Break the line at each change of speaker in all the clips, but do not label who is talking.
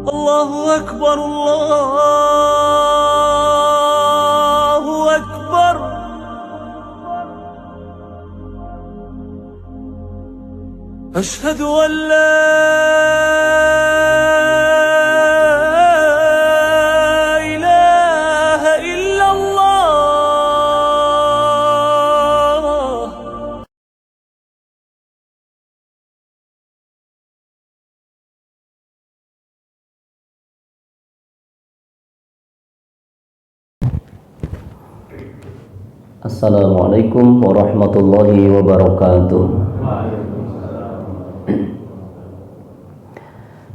الله أكبر الله أكبر. أشهد أن لا إله إلا الله.
Assalamualaikum warahmatullahi wabarakatuh.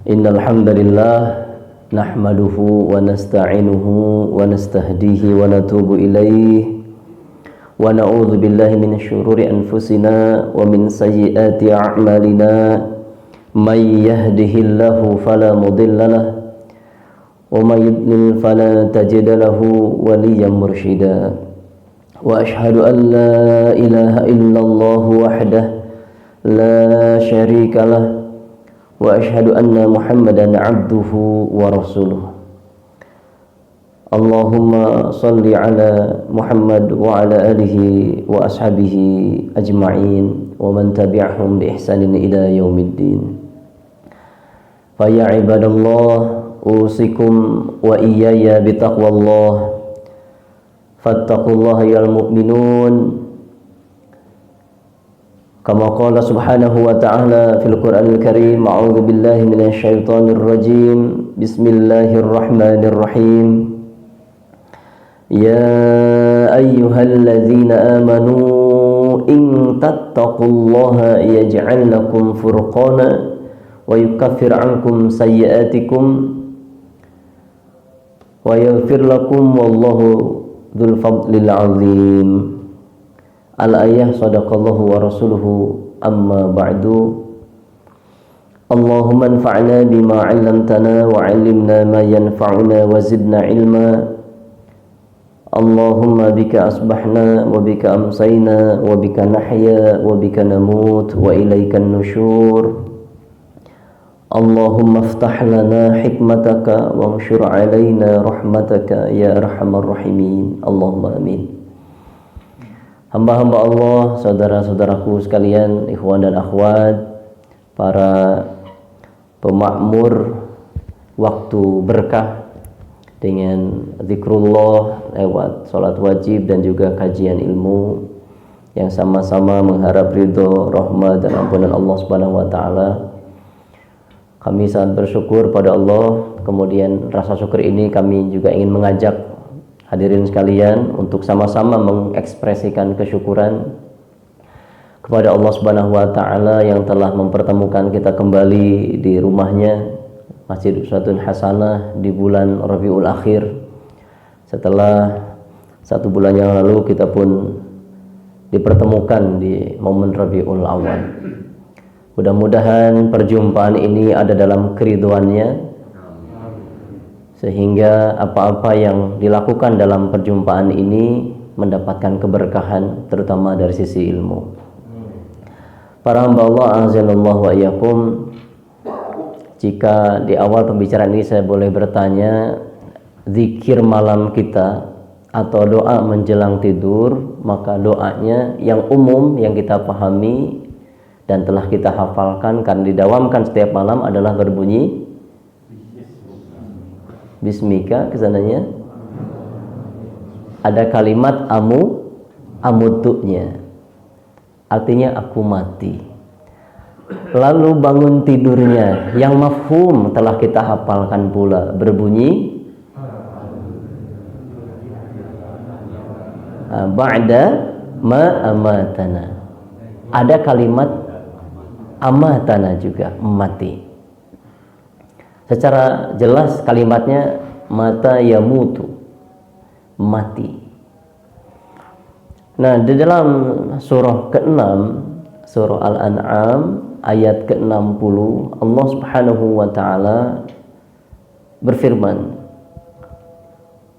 Innal hamdalillah nahmaduhu wa nasta'inuhu wa nastahdihi wa natubu ilaihi wa na'udzu billahi minasy syururi anfusina wa min sayyiati a'malina may yahdihillahu fala mudhillalah wa may yudlil fala tajida lahu waliyyan mursyida. Wa ashhadu an la ilaha illallah wahdah la syarika lah wa ashhadu anna Muhammadan abduhu wa rasuluh. Allahumma salli ala Muhammad wa ala alihi wa ashabihi ajma'in wa man tabi'ahum bi ihsanin ila yaumiddin. Fa ya ibadallah usikum wa iyaya bi taqwallah. Fattaqullaha ya mu'minun kama qala subhanahu wa ta'ala fil Qur'anil Karim. A'udzu billahi minasy syaithanir rajim. Bismillahirrahmanirrahim. Ya ayyuhalladzina amanu in tattaqullaha yaj'al lakum furqana wa yukaffir 'ankum sayyi'atikum wa yaghfir lakum wallahu dzul fadlil azim. Al-ayah sadaqallahu wa rasuluhu amma ba'du. Allahumma anfa'na bima 'allamtana wa 'allimna ma yanfa'una wa zidna ilma. Allahumma bika asbahna wa bika amsayna wa bika nahya wa bika namut wa ilaikan nusyur. Allahumma aftah lana hikmataka wa anshur alaina rahmataka ya arhamar rahimin. Allahumma amin. Hamba-hamba Allah, saudara-saudaraku sekalian, ikhwan dan akhwat, para pemakmur waktu berkah dengan zikrullah lewat salat wajib dan juga kajian ilmu yang sama-sama mengharap ridho, rahmat dan ampunan Allah Subhanahu wa taala. Kami sangat bersyukur pada Allah. Kemudian rasa syukur ini kami juga ingin mengajak hadirin sekalian untuk sama-sama mengekspresikan kesyukuran kepada Allah Subhanahu wa taala yang telah mempertemukan kita kembali di rumahnya Masjid Uswatun Hasanah di bulan Rabiul Akhir. Setelah 1 bulan yang lalu kita pun dipertemukan di momen Rabiul Awal. Mudah-mudahan perjumpaan ini ada dalam keridhoannya, sehingga apa-apa yang dilakukan dalam perjumpaan ini mendapatkan keberkahan, terutama dari sisi ilmu. Para hamba Allah azanallahu wa iyyakum, jika di awal pembicaraan ini saya boleh bertanya, zikir malam kita atau doa menjelang tidur, maka doanya yang umum yang kita pahami dan telah kita hafalkan karena didawamkan setiap malam adalah berbunyi Bismika, kesananya ada kalimat amutunya, artinya aku mati. Lalu bangun tidurnya yang mafhum telah kita hafalkan pula, berbunyi ba'da ma amatana. Ada kalimat amatana juga, mati. Secara jelas kalimatnya mata yamutu, mati. Nah, di dalam surah ke-6, surah Al-An'am ayat ke-60, Allah Subhanahu wa taala berfirman,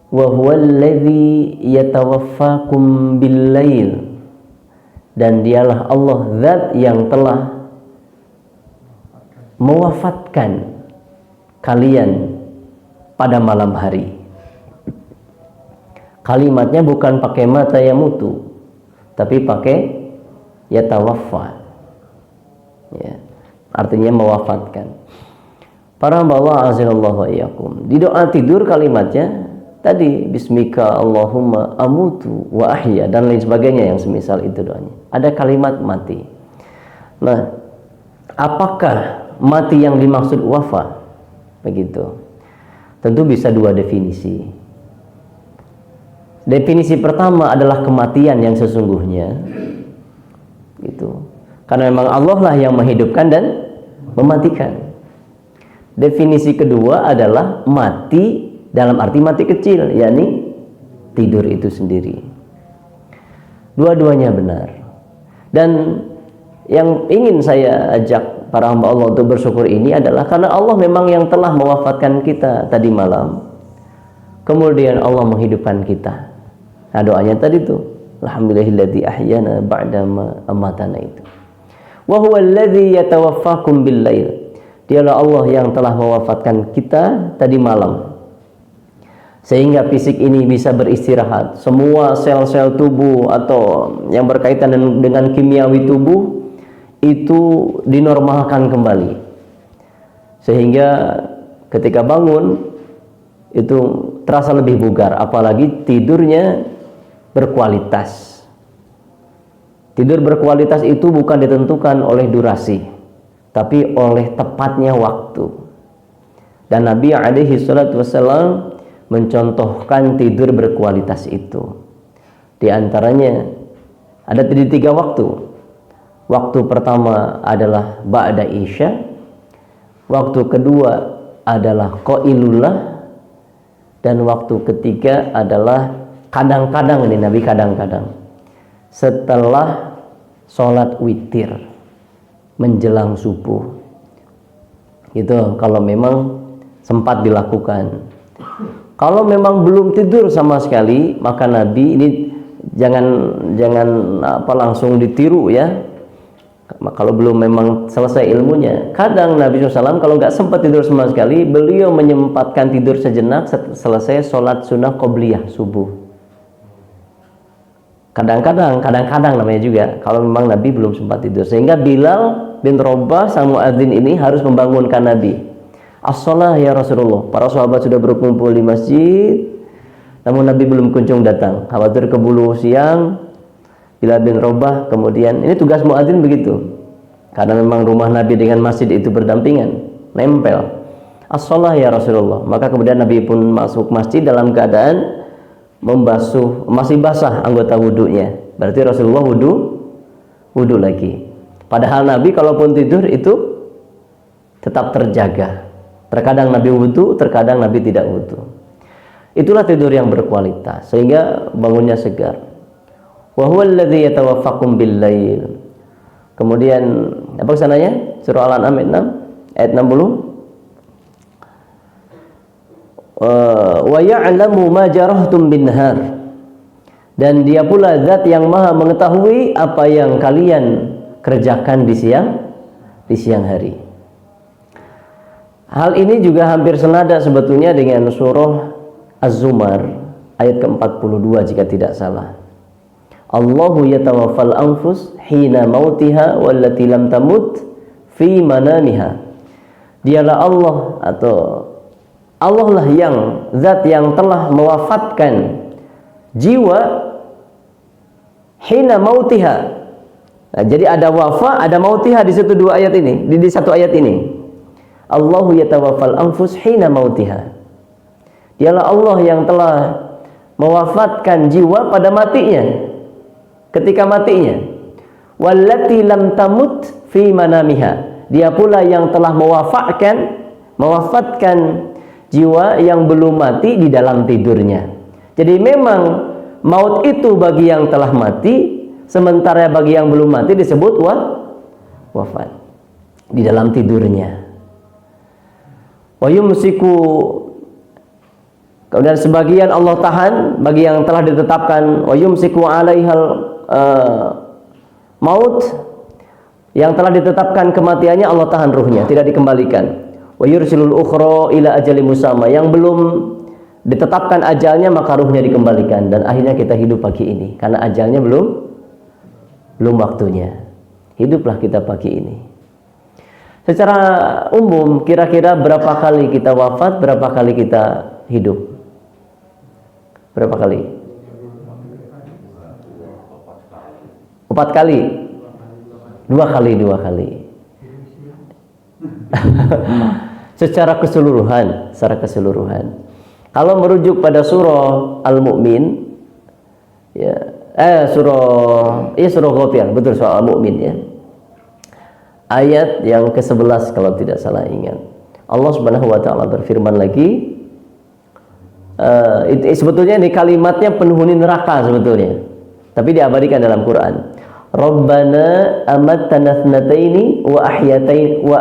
wa huwallazi yatawaffakum bil-lail, dan dialah Allah zat yang telah mewafatkan kalian pada malam hari. Kalimatnya bukan pakai mata yamutu, tapi pakai yatawaffa. Ya, artinya mewafatkan. Para hamba Allah azza wa iyyakum. Di doa tidur kalimatnya tadi bismika Allahumma amutu wa ahya dan lain sebagainya yang semisal itu doanya. Ada kalimat mati. Nah, apakah mati yang dimaksud wafat? Begitu. Tentu bisa dua definisi. Definisi pertama adalah kematian yang sesungguhnya, gitu. Karena memang Allah lah yang menghidupkan dan mematikan. Definisi kedua adalah mati dalam arti mati kecil, yakni tidur itu sendiri. Dua-duanya benar. Dan yang ingin saya ajak para hamba Allah untuk bersyukur ini adalah karena Allah memang yang telah mewafatkan kita tadi malam. Kemudian Allah menghidupkan kita. Nah, doanya tadi tuh, alhamdulillahilladzi ahyana ba'da ma amatana itu. Wa huwal ladzi yatawaffakum bil lail. Dialah Allah yang telah mewafatkan kita tadi malam. Sehingga fisik ini bisa beristirahat. Semua sel-sel tubuh atau yang berkaitan dengan kimiawi tubuh itu dinormalkan kembali. Sehingga ketika bangun itu terasa lebih bugar, apalagi tidurnya berkualitas. Tidur berkualitas itu bukan ditentukan oleh durasi, tapi oleh tepatnya waktu. Dan Nabi alaihi salatu wassalam mencontohkan tidur berkualitas itu. Di antaranya ada 3 waktu. Waktu pertama adalah ba'da isya, waktu kedua adalah qailullah, dan waktu ketiga adalah kadang-kadang, ini Nabi kadang-kadang setelah sholat witir menjelang subuh. Itu kalau memang sempat dilakukan. Kalau memang belum tidur sama sekali, maka Nabi ini jangan langsung ditiru ya. Kalau belum memang selesai ilmunya, kadang Nabi SAW kalau nggak sempat tidur sama sekali, beliau menyempatkan tidur sejenak selesai sholat sunnah qobliyah subuh. Kadang-kadang namanya juga kalau memang Nabi belum sempat tidur, sehingga Bilal bin Rabah sang muadzin ini harus membangunkan Nabi. As-shalah ya Rasulullah. Para sahabat sudah berkumpul di masjid, namun Nabi belum kunjung datang. Khawatir keburu siang, Bilal bin Rabah kemudian, ini tugas muadzin begitu. Karena memang rumah Nabi dengan masjid itu berdampingan, nempel. As-shalah ya Rasulullah. Maka kemudian Nabi pun masuk masjid dalam keadaan membasuh, masih basah anggota wudunya. Berarti Rasulullah wudu lagi. Padahal Nabi kalaupun tidur itu tetap terjaga. Terkadang Nabi wudu, terkadang Nabi tidak wudu. Itulah tidur yang berkualitas, sehingga bangunnya segar. Wa huwal ladzi yatawaffakum bil lail. Kemudian apa kesananya? Surah Al-An'am 6 ayat 60. Wa ya'lamu ma jarahtum bin nahar. Dan dia pula zat yang maha mengetahui apa yang kalian kerjakan di siang hari. Hal ini juga hampir senada sebetulnya dengan surah Az-Zumar ayat ke-42 jika tidak salah. Allahu yatawaffal anfus hina mautiha wallati lam tamut fi manamiha. Dialah Allah, atau Allah lah yang zat yang telah mewafatkan jiwa hina mautiha. Nah, jadi ada wafa, ada mautiha di situ dua ayat ini, di satu ayat ini. Allahu yatawaffal anfus hina mautiha. Dialah Allah yang telah mewafatkan jiwa pada matinya, ketika matinya. Wallati lam tamut fi manamiha. Dia pula yang telah mewafatkan jiwa yang belum mati di dalam tidurnya. Jadi memang maut itu bagi yang telah mati, sementara bagi yang belum mati disebut wafat di dalam tidurnya. Wa yumsiku, kemudian sebagian Allah tahan bagi yang telah ditetapkan. Wa yumsiku alaihal maut, yang telah ditetapkan kematiannya Allah tahan ruhnya, tidak dikembalikan. Wa yursilul ukhra ila ajalin musamma, yang belum ditetapkan ajalnya maka ruhnya dikembalikan, dan akhirnya kita hidup pagi ini karena ajalnya belum waktunya. Hiduplah kita pagi ini. Secara umum kira-kira berapa kali kita wafat, berapa kali kita hidup? Berapa kali? 4 kali. 2 kali. secara keseluruhan. Kalau merujuk pada surah Al-Mu'min, ya, surah Ghafir, betul, surah Al-Mu'min ya. Ayat yang ke-11 kalau tidak salah ingat. Allah Subhanahu wa taala berfirman lagi, sebetulnya di kalimatnya penghuni neraka sebetulnya, tapi diabadikan dalam Quran. Rabbana amattana thnataini wa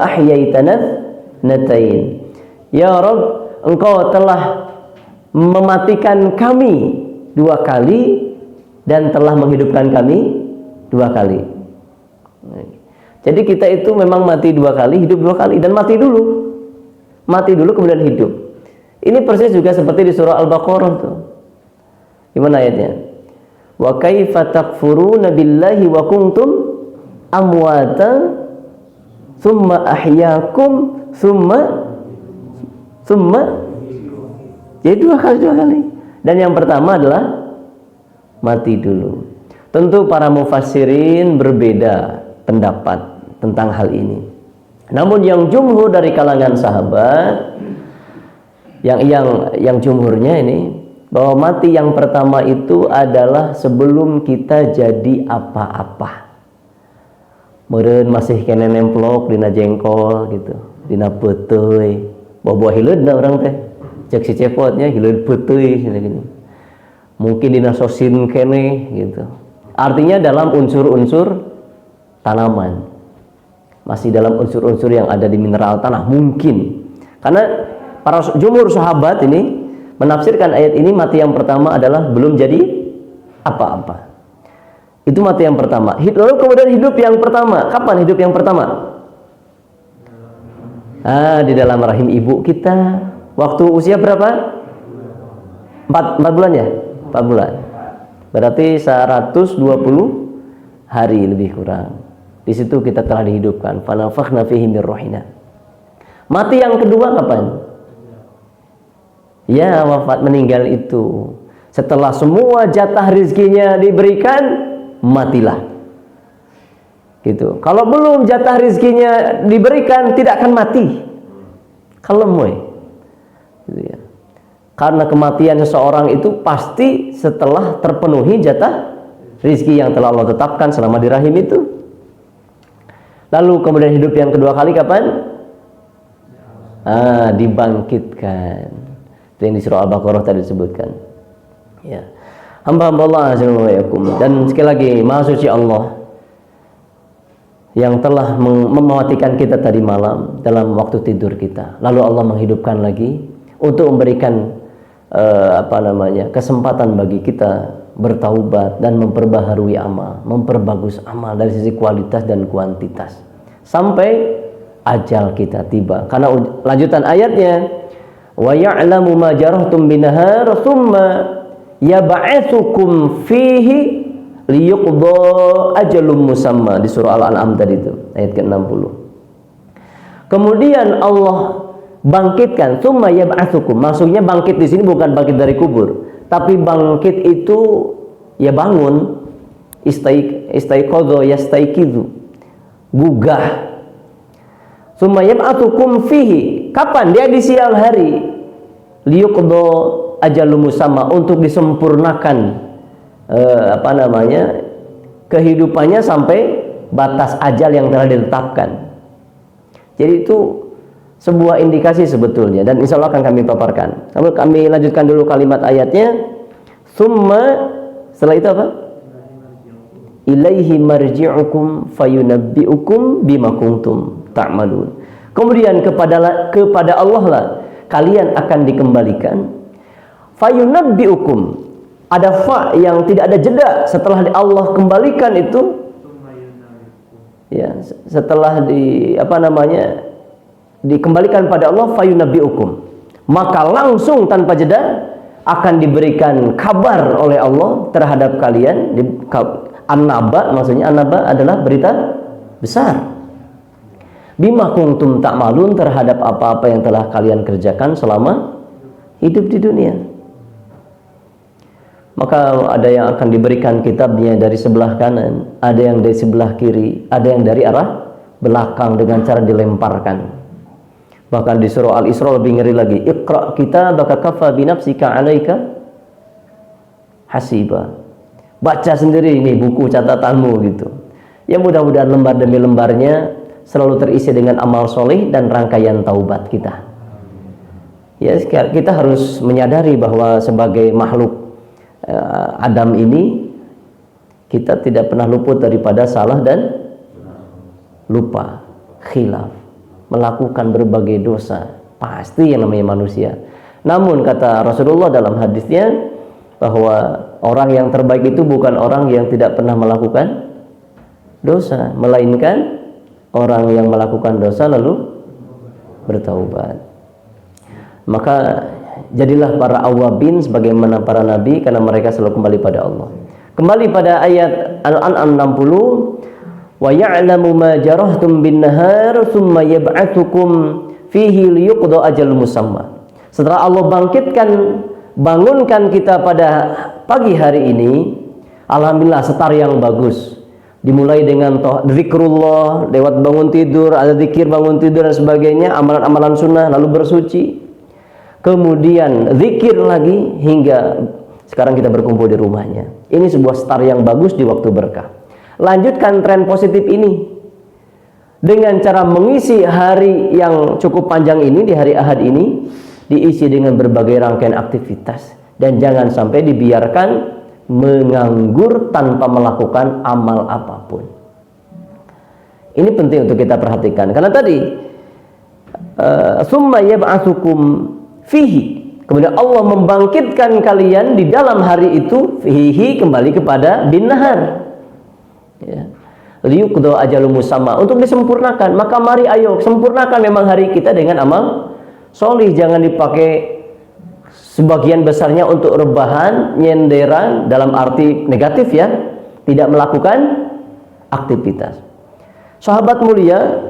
ahyaitana thnataini. Ya Rabb, Engkau telah mematikan kami 2 kali dan telah menghidupkan kami 2 kali. Jadi kita itu memang mati 2 kali, hidup 2 kali, dan mati dulu kemudian hidup. Ini persis juga seperti di surah Al-Baqarah tuh. Gimana ayatnya? Wa kaifa takfuruna billahi wa kuntum amwata thumma ahyakum thumma jadi 2 kali. Dan yang pertama adalah mati dulu. Tentu para mufassirin berbeda pendapat tentang hal ini. Namun yang jumhur dari kalangan sahabat, yang jumhurnya ini, bahwa mati yang pertama itu adalah sebelum kita jadi apa-apa. Meureun masih kena nemplok dina jengkol gitu, dina peuteuy. Bawa hileudna urang teh. Cek si cepotnya hileud peuteuy gini. Mungkin dina sosin kene gitu. Artinya dalam unsur-unsur tanaman. Masih dalam unsur-unsur yang ada di mineral tanah mungkin. Karena para jumhur sahabat ini menafsirkan ayat ini, mati yang pertama adalah belum jadi apa-apa. Itu mati yang pertama. Lalu kemudian hidup yang pertama. Kapan hidup yang pertama? Di dalam rahim ibu kita. Waktu usia berapa? 4 bulan ya? 4 bulan. Berarti 120 hari lebih kurang. Di situ kita telah dihidupkan. Fanafakhna fihi min ruhina. Mati yang kedua kapan? Ya, wafat, meninggal itu setelah semua jatah rizkinya diberikan, matilah gitu. Kalau belum jatah rizkinya diberikan, tidak akan mati. Kalem we gitu ya. Karena kematian seseorang itu pasti setelah terpenuhi jatah rizki yang telah Allah tetapkan selama di rahim itu. Lalu kemudian hidup yang kedua kali kapan? Dibangkitkan. Yang di surah Al-Baqarah tadi disebutkan. Ya. Hamba-hamba Allah azza. Dan sekali lagi, Maha Suci Allah yang telah mematikan kita tadi malam dalam waktu tidur kita. Lalu Allah menghidupkan lagi untuk memberikan kesempatan bagi kita bertaubat dan memperbaharui amal, memperbagus amal dari sisi kualitas dan kuantitas sampai ajal kita tiba. Karena lanjutan ayatnya, wa ya'lamu ma jarahtum binahar thumma yab'atsukum fihi liyuqda ajalum musamma, di surah Al-An'am tadi itu ayat ke-60. Kemudian Allah bangkitkan, thumma yab'atsukum, maksudnya bangkit di sini bukan bangkit dari kubur, tapi bangkit itu ya bangun, istaiqadha yastaiqizu, gugah. Thumma yab'atsukum fihi, kapan? Dia di siang hari. Liyuqda ajalum musamma, untuk disempurnakan kehidupannya sampai batas ajal yang telah ditetapkan. Jadi itu sebuah indikasi sebetulnya, dan insya Allah akan kami paparkan. Kami lanjutkan dulu kalimat ayatnya. Thumma, setelah itu apa? Ilaihi marji'ukum fayunabbi'ukum bima kuntum ta'malun. Kemudian kepada Allah lah kalian akan dikembalikan. Fayunabbi'ukum, ada fa yang tidak ada jeda setelah Allah kembalikan itu. Ya, setelah dikembalikan pada Allah, fayunabbi'ukum, maka langsung tanpa jeda akan diberikan kabar oleh Allah terhadap kalian. An-naba, maksudnya an-naba adalah berita besar. Bima kuntum ta'malun, terhadap apa-apa yang telah kalian kerjakan selama hidup di dunia. Maka ada yang akan diberikan kitabnya dari sebelah kanan, ada yang dari sebelah kiri, ada yang dari arah belakang dengan cara dilemparkan. Bahkan di surah Al-Isra lebih ngeri lagi, Iqra kitabaka kafa binafsika 'alaika hasiba. Baca sendiri ini buku catatanmu gitu. Ya mudah-mudahan lembar demi lembarnya selalu terisi dengan amal soleh dan rangkaian taubat kita. Ya, kita harus menyadari bahwa sebagai makhluk Adam ini, kita tidak pernah luput daripada salah dan lupa, khilaf, melakukan berbagai dosa, pasti yang namanya manusia. Namun kata Rasulullah dalam hadisnya bahwa orang yang terbaik itu bukan orang yang tidak pernah melakukan dosa, melainkan orang yang melakukan dosa lalu bertaubat. Maka jadilah para awabin sebagaimana para nabi, karena mereka selalu kembali pada Allah. Kembali pada ayat Al-An'am 60, wa ya'lamu ma jarahtum bin nahar thumma yab'atsukum fihi liyuqda ajalun musamma. Setelah Allah bangunkan kita pada pagi hari ini, alhamdulillah setar yang bagus. Dimulai dengan zikrullah, lewat bangun tidur, ada zikir bangun tidur dan sebagainya, amalan-amalan sunnah, lalu bersuci. Kemudian zikir lagi hingga sekarang kita berkumpul di rumahnya. Ini sebuah start yang bagus di waktu berkah. Lanjutkan tren positif ini dengan cara mengisi hari yang cukup panjang ini, di hari Ahad ini diisi dengan berbagai rangkaian aktivitas, dan jangan sampai dibiarkan menganggur tanpa melakukan amal apapun. Ini penting untuk kita perhatikan, karena tadi summa yab'atsukum fihi, kemudian Allah membangkitkan kalian di dalam hari itu, fihi kembali kepada bin nahar, ya, liyuqda ajalun musamma, untuk disempurnakan. Maka mari ayo sempurnakan memang hari kita dengan amal solih, jangan dipakai sebagian besarnya untuk rebahan, nyenderan, dalam arti negatif ya, tidak melakukan aktivitas. Sahabat mulia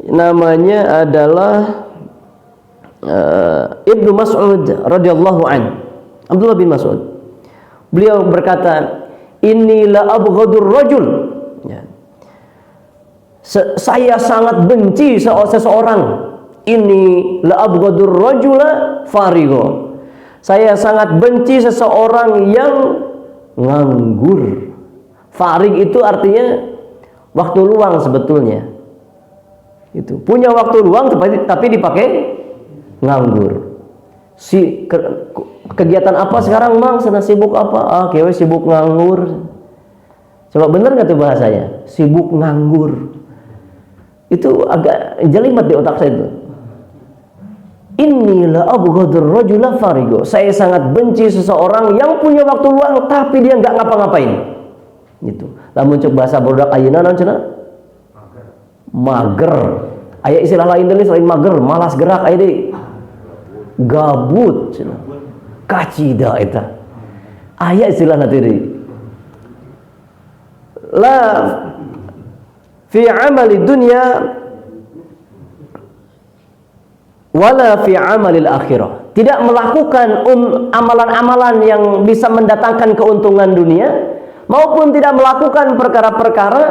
namanya adalah Ibnu Mas'ud radhiyallahu an, Abdullah bin Mas'ud. Beliau berkata, "Inni la abghadur rajul." Ya. Saya sangat benci seseorang. Ini la abghadur rajula farigo. Saya sangat benci seseorang yang nganggur. Farig itu artinya waktu luang sebetulnya. Itu punya waktu luang tapi dipakai nganggur. Kegiatan apa sekarang, Mang? Sedang sibuk apa? Kewe sibuk nganggur. Coba bener nggak tuh bahasanya? Sibuk nganggur. Itu agak jelimet di otak saya itu. Inilah abghadur rajula farigo. Saya sangat benci seseorang yang punya waktu luang tapi dia nggak ngapa-ngapain. Gitu. Lamun cek bahasa budak ayeuna naon cenah? Mager. Aya istilah lain deui selain mager, malas gerak aya deui. Gabut cenah. Kacida eta. Aya istilah na deui. La fi amali dunya wala fi amalil akhirah, tidak melakukan amalan-amalan yang bisa mendatangkan keuntungan dunia, maupun tidak melakukan perkara-perkara,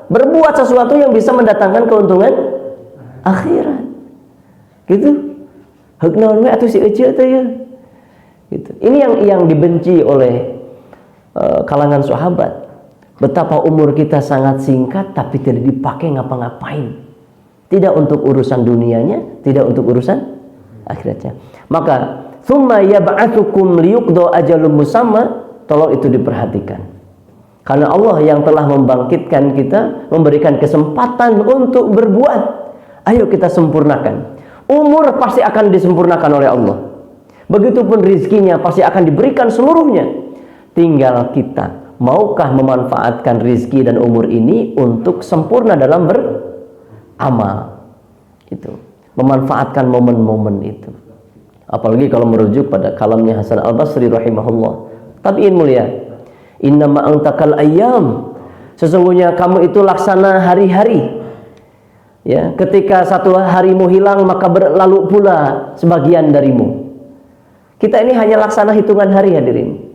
berbuat sesuatu yang bisa mendatangkan keuntungan akhirat. Gitu. Heuk naon we atuh si eceu teh ya. Gitu. Ini yang dibenci oleh kalangan sahabat. Betapa umur kita sangat singkat tapi tidak dipakai ngapa-ngapain. Tidak untuk urusan dunianya, tidak untuk urusan akhiratnya. Maka tsumma yab'atsukum liyuqda ajalun musamma, tolong itu diperhatikan. Karena Allah yang telah membangkitkan kita, memberikan kesempatan untuk berbuat. Ayo kita sempurnakan. Umur pasti akan disempurnakan oleh Allah. Begitupun rizkinya pasti akan diberikan seluruhnya. Tinggal kita, maukah memanfaatkan rizki dan umur ini untuk sempurna dalam beramal. Itu. memanfaatkan momen-momen itu. Apalagi kalau merujuk pada kalamnya Hasan Al-Basri rahimahullah. Tabi'in mulia, innama antakal ayyam, sesungguhnya kamu itu laksana hari-hari. Ya, ketika satu harimu hilang maka berlalu pula sebagian darimu. Kita ini hanya laksana hitungan hari, hadirin.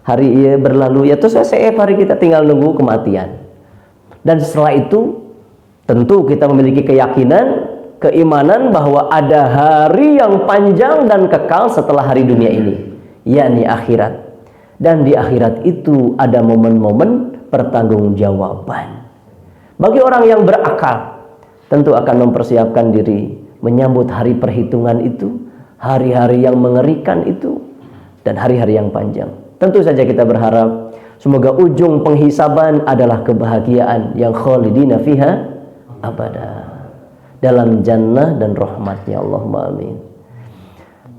Hari ia berlalu, ya terus setiap hari kita tinggal nunggu kematian. Dan setelah itu tentu kita memiliki keyakinan, keimanan bahwa ada hari yang panjang dan kekal setelah hari dunia ini, yakni akhirat. Dan di akhirat itu ada momen-momen pertanggungjawaban. Bagi orang yang berakal, tentu akan mempersiapkan diri menyambut hari perhitungan itu, hari-hari yang mengerikan itu, dan hari-hari yang panjang. Tentu saja kita berharap semoga ujung penghisaban adalah kebahagiaan yang khalidina fiha abada, dalam jannah dan rahmatnya. Allahumma amin.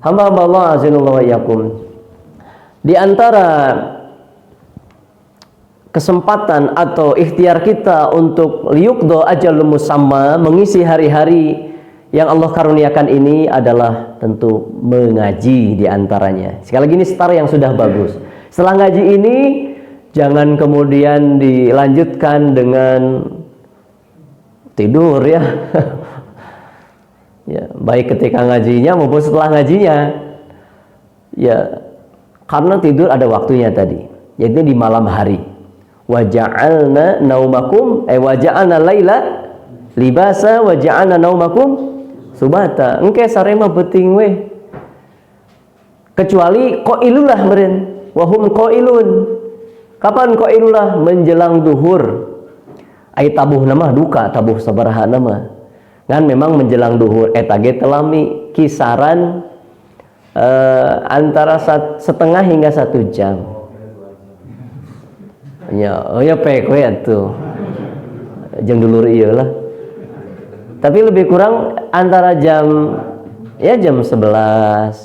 Hamba-hamba Allah azanallahu wa iyyakum, di antara kesempatan atau ikhtiar kita untuk liyuqda ajalul musamma, mengisi hari-hari yang Allah karuniakan ini adalah tentu mengaji di antaranya. Sekali lagi ini start yang sudah bagus. Setelah ngaji ini jangan kemudian dilanjutkan dengan tidur ya. Ya, baik ketika ngajinya maupun setelah ngajinya. Ya, karena tidur ada waktunya tadi, yaitu di malam hari. Wa ja'alna naumakum wa ja'alna laila libasa wa ja'alna naumakum subata. Engke sarema beuting we. Kecuali qailulah meureun, wa hum qailun. Kapan qailulah? Menjelang duhur. Ai tabuh nama duka, tabuh sabaraha nama. Kan memang menjelang duhur eta ge telami kisaran antara setengah hingga 1 jam. Ya, oh ya pek we atuh. Jeung dulur ieu lah. Tapi lebih kurang antara jam 11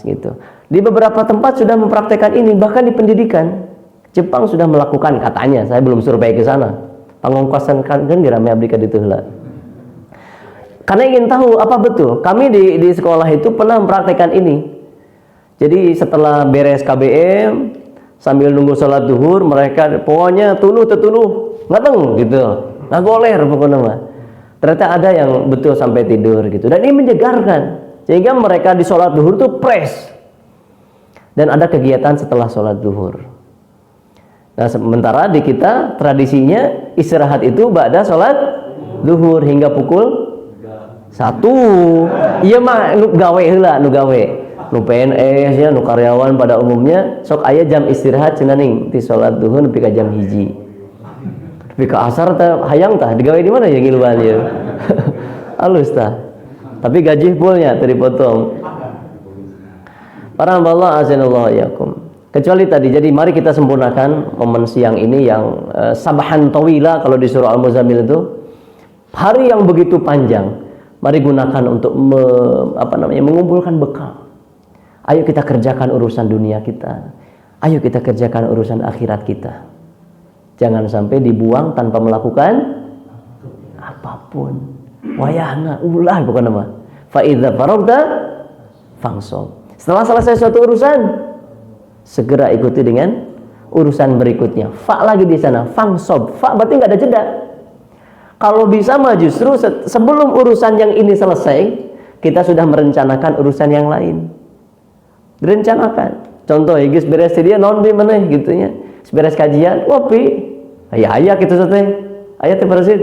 gitu. Di beberapa tempat sudah mempraktekkan ini, bahkan di pendidikan. Jepang sudah melakukan katanya, saya belum survei ke sana. Pangongkosan kan dirame abdi ka ditu heula. Karena ingin tahu apa betul. Kami di sekolah itu pernah mempraktekkan ini. Jadi setelah beres KBM sambil nunggu sholat duhur, mereka pokoknya tuluh ngateng gitu. Ngagoler pokoknya mah. Ternyata ada yang betul sampai tidur gitu. Dan ini menyegarkan. Sehingga mereka di sholat duhur tuh fresh. Dan ada kegiatan setelah sholat duhur. Nah, sementara di kita tradisinya istirahat itu ba'da sholat duhur hingga pukul 1. Iya mah nu gawe heula, nu gawe. Nu PNS ya, nu karyawan pada umumnya sok aya jam istirahat cenah ning ti sholat duhur nepi ka jam 1. Nepi ka asar teh hayang tah digawe di mana ya ngiluan ieu. Halus tah. Tapi gaji fullnya teu dipotong. Para hamba Allah azanallahu yakum. Kecuali tadi, jadi mari kita sempurnakan momen siang ini yang sabahan tawila kalau di surah Al-Muzammil itu. Hari yang begitu panjang. Mari gunakan untuk mengumpulkan bekal. Ayo kita kerjakan urusan dunia kita. Ayo kita kerjakan urusan akhirat kita. Jangan sampai dibuang tanpa melakukan apapun. Wayahna ulah pokoknya mah. Fa idza faragta fangsab. Setelah selesai suatu urusan, segera ikuti dengan urusan berikutnya. Fa lagi di sana, fangsab. Fa berarti nggak ada jeda. Kalau bisa mah justru sebelum urusan yang ini selesai, kita sudah merencanakan urusan yang lain. Direncanakan. Contoh, geus beres dia naon di maneh gitu nya. Beres kajian, ngopi. Aya kitu teh. Aya teh parasit.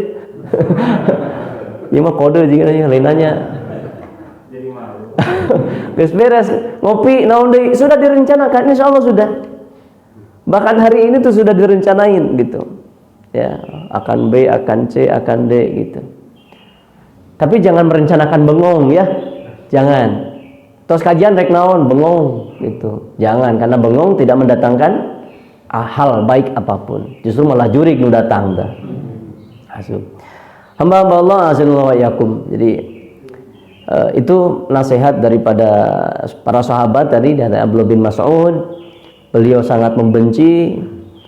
Ieu mah kode jeung lain nanya. Jadi malu. Geus beres ngopi naon deui sudah direncanakan, insyaallah sudah. Bahkan hari ini tuh sudah direncanain gitu. Ya, akan B, akan C, akan D gitu. Tapi jangan merencanakan bengong ya. Jangan. Terus kajian rek naon bengong gitu. Jangan, karena bengong tidak mendatangkan hal baik apapun. Justru malah jurig nu datang dah. Hasub. Hamba-hamba Allah azanallahu wa yakum. Jadi itu nasihat daripada para sahabat tadi dari Abdullah bin Mas'ud. Beliau sangat membenci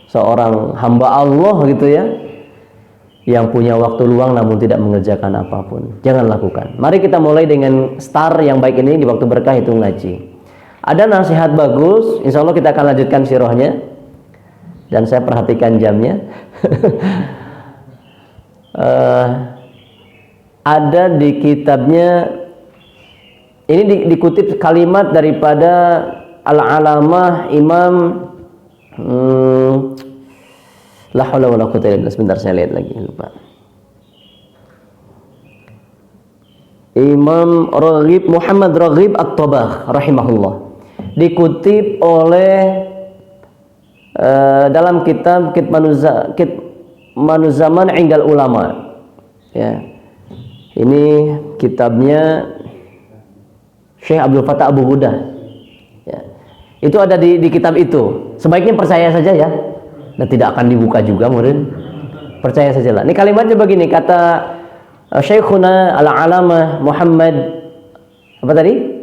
seorang hamba Allah gitu ya, yang punya waktu luang namun tidak mengerjakan apapun. Jangan lakukan. Mari kita mulai dengan star yang baik ini di waktu berkah itu ngaji. Ada nasihat bagus, insya Allah kita akan lanjutkan sirahnya. Dan saya perhatikan jamnya. Ada di kitabnya, ini dikutip kalimat daripada Al-Alamah Imam la haula wala quwwata illa billah. Sebentar saya lihat lagi, lupa. Imam Raghib Muhammad Raghib At-Tabakh rahimahullah. Dikutip oleh dalam kitab Kitmanuz Zaman Inggal Ulama. Ya. Ini kitabnya Syekh Abdul Fattah Abu Huda. Ya. Itu ada di kitab itu. Sebaiknya percaya saja ya. Dan tidak akan dibuka juga murid. Percaya sajalah. Ini kalimatnya begini, kata Syekhuna Al-Alamah Muhammad apa tadi?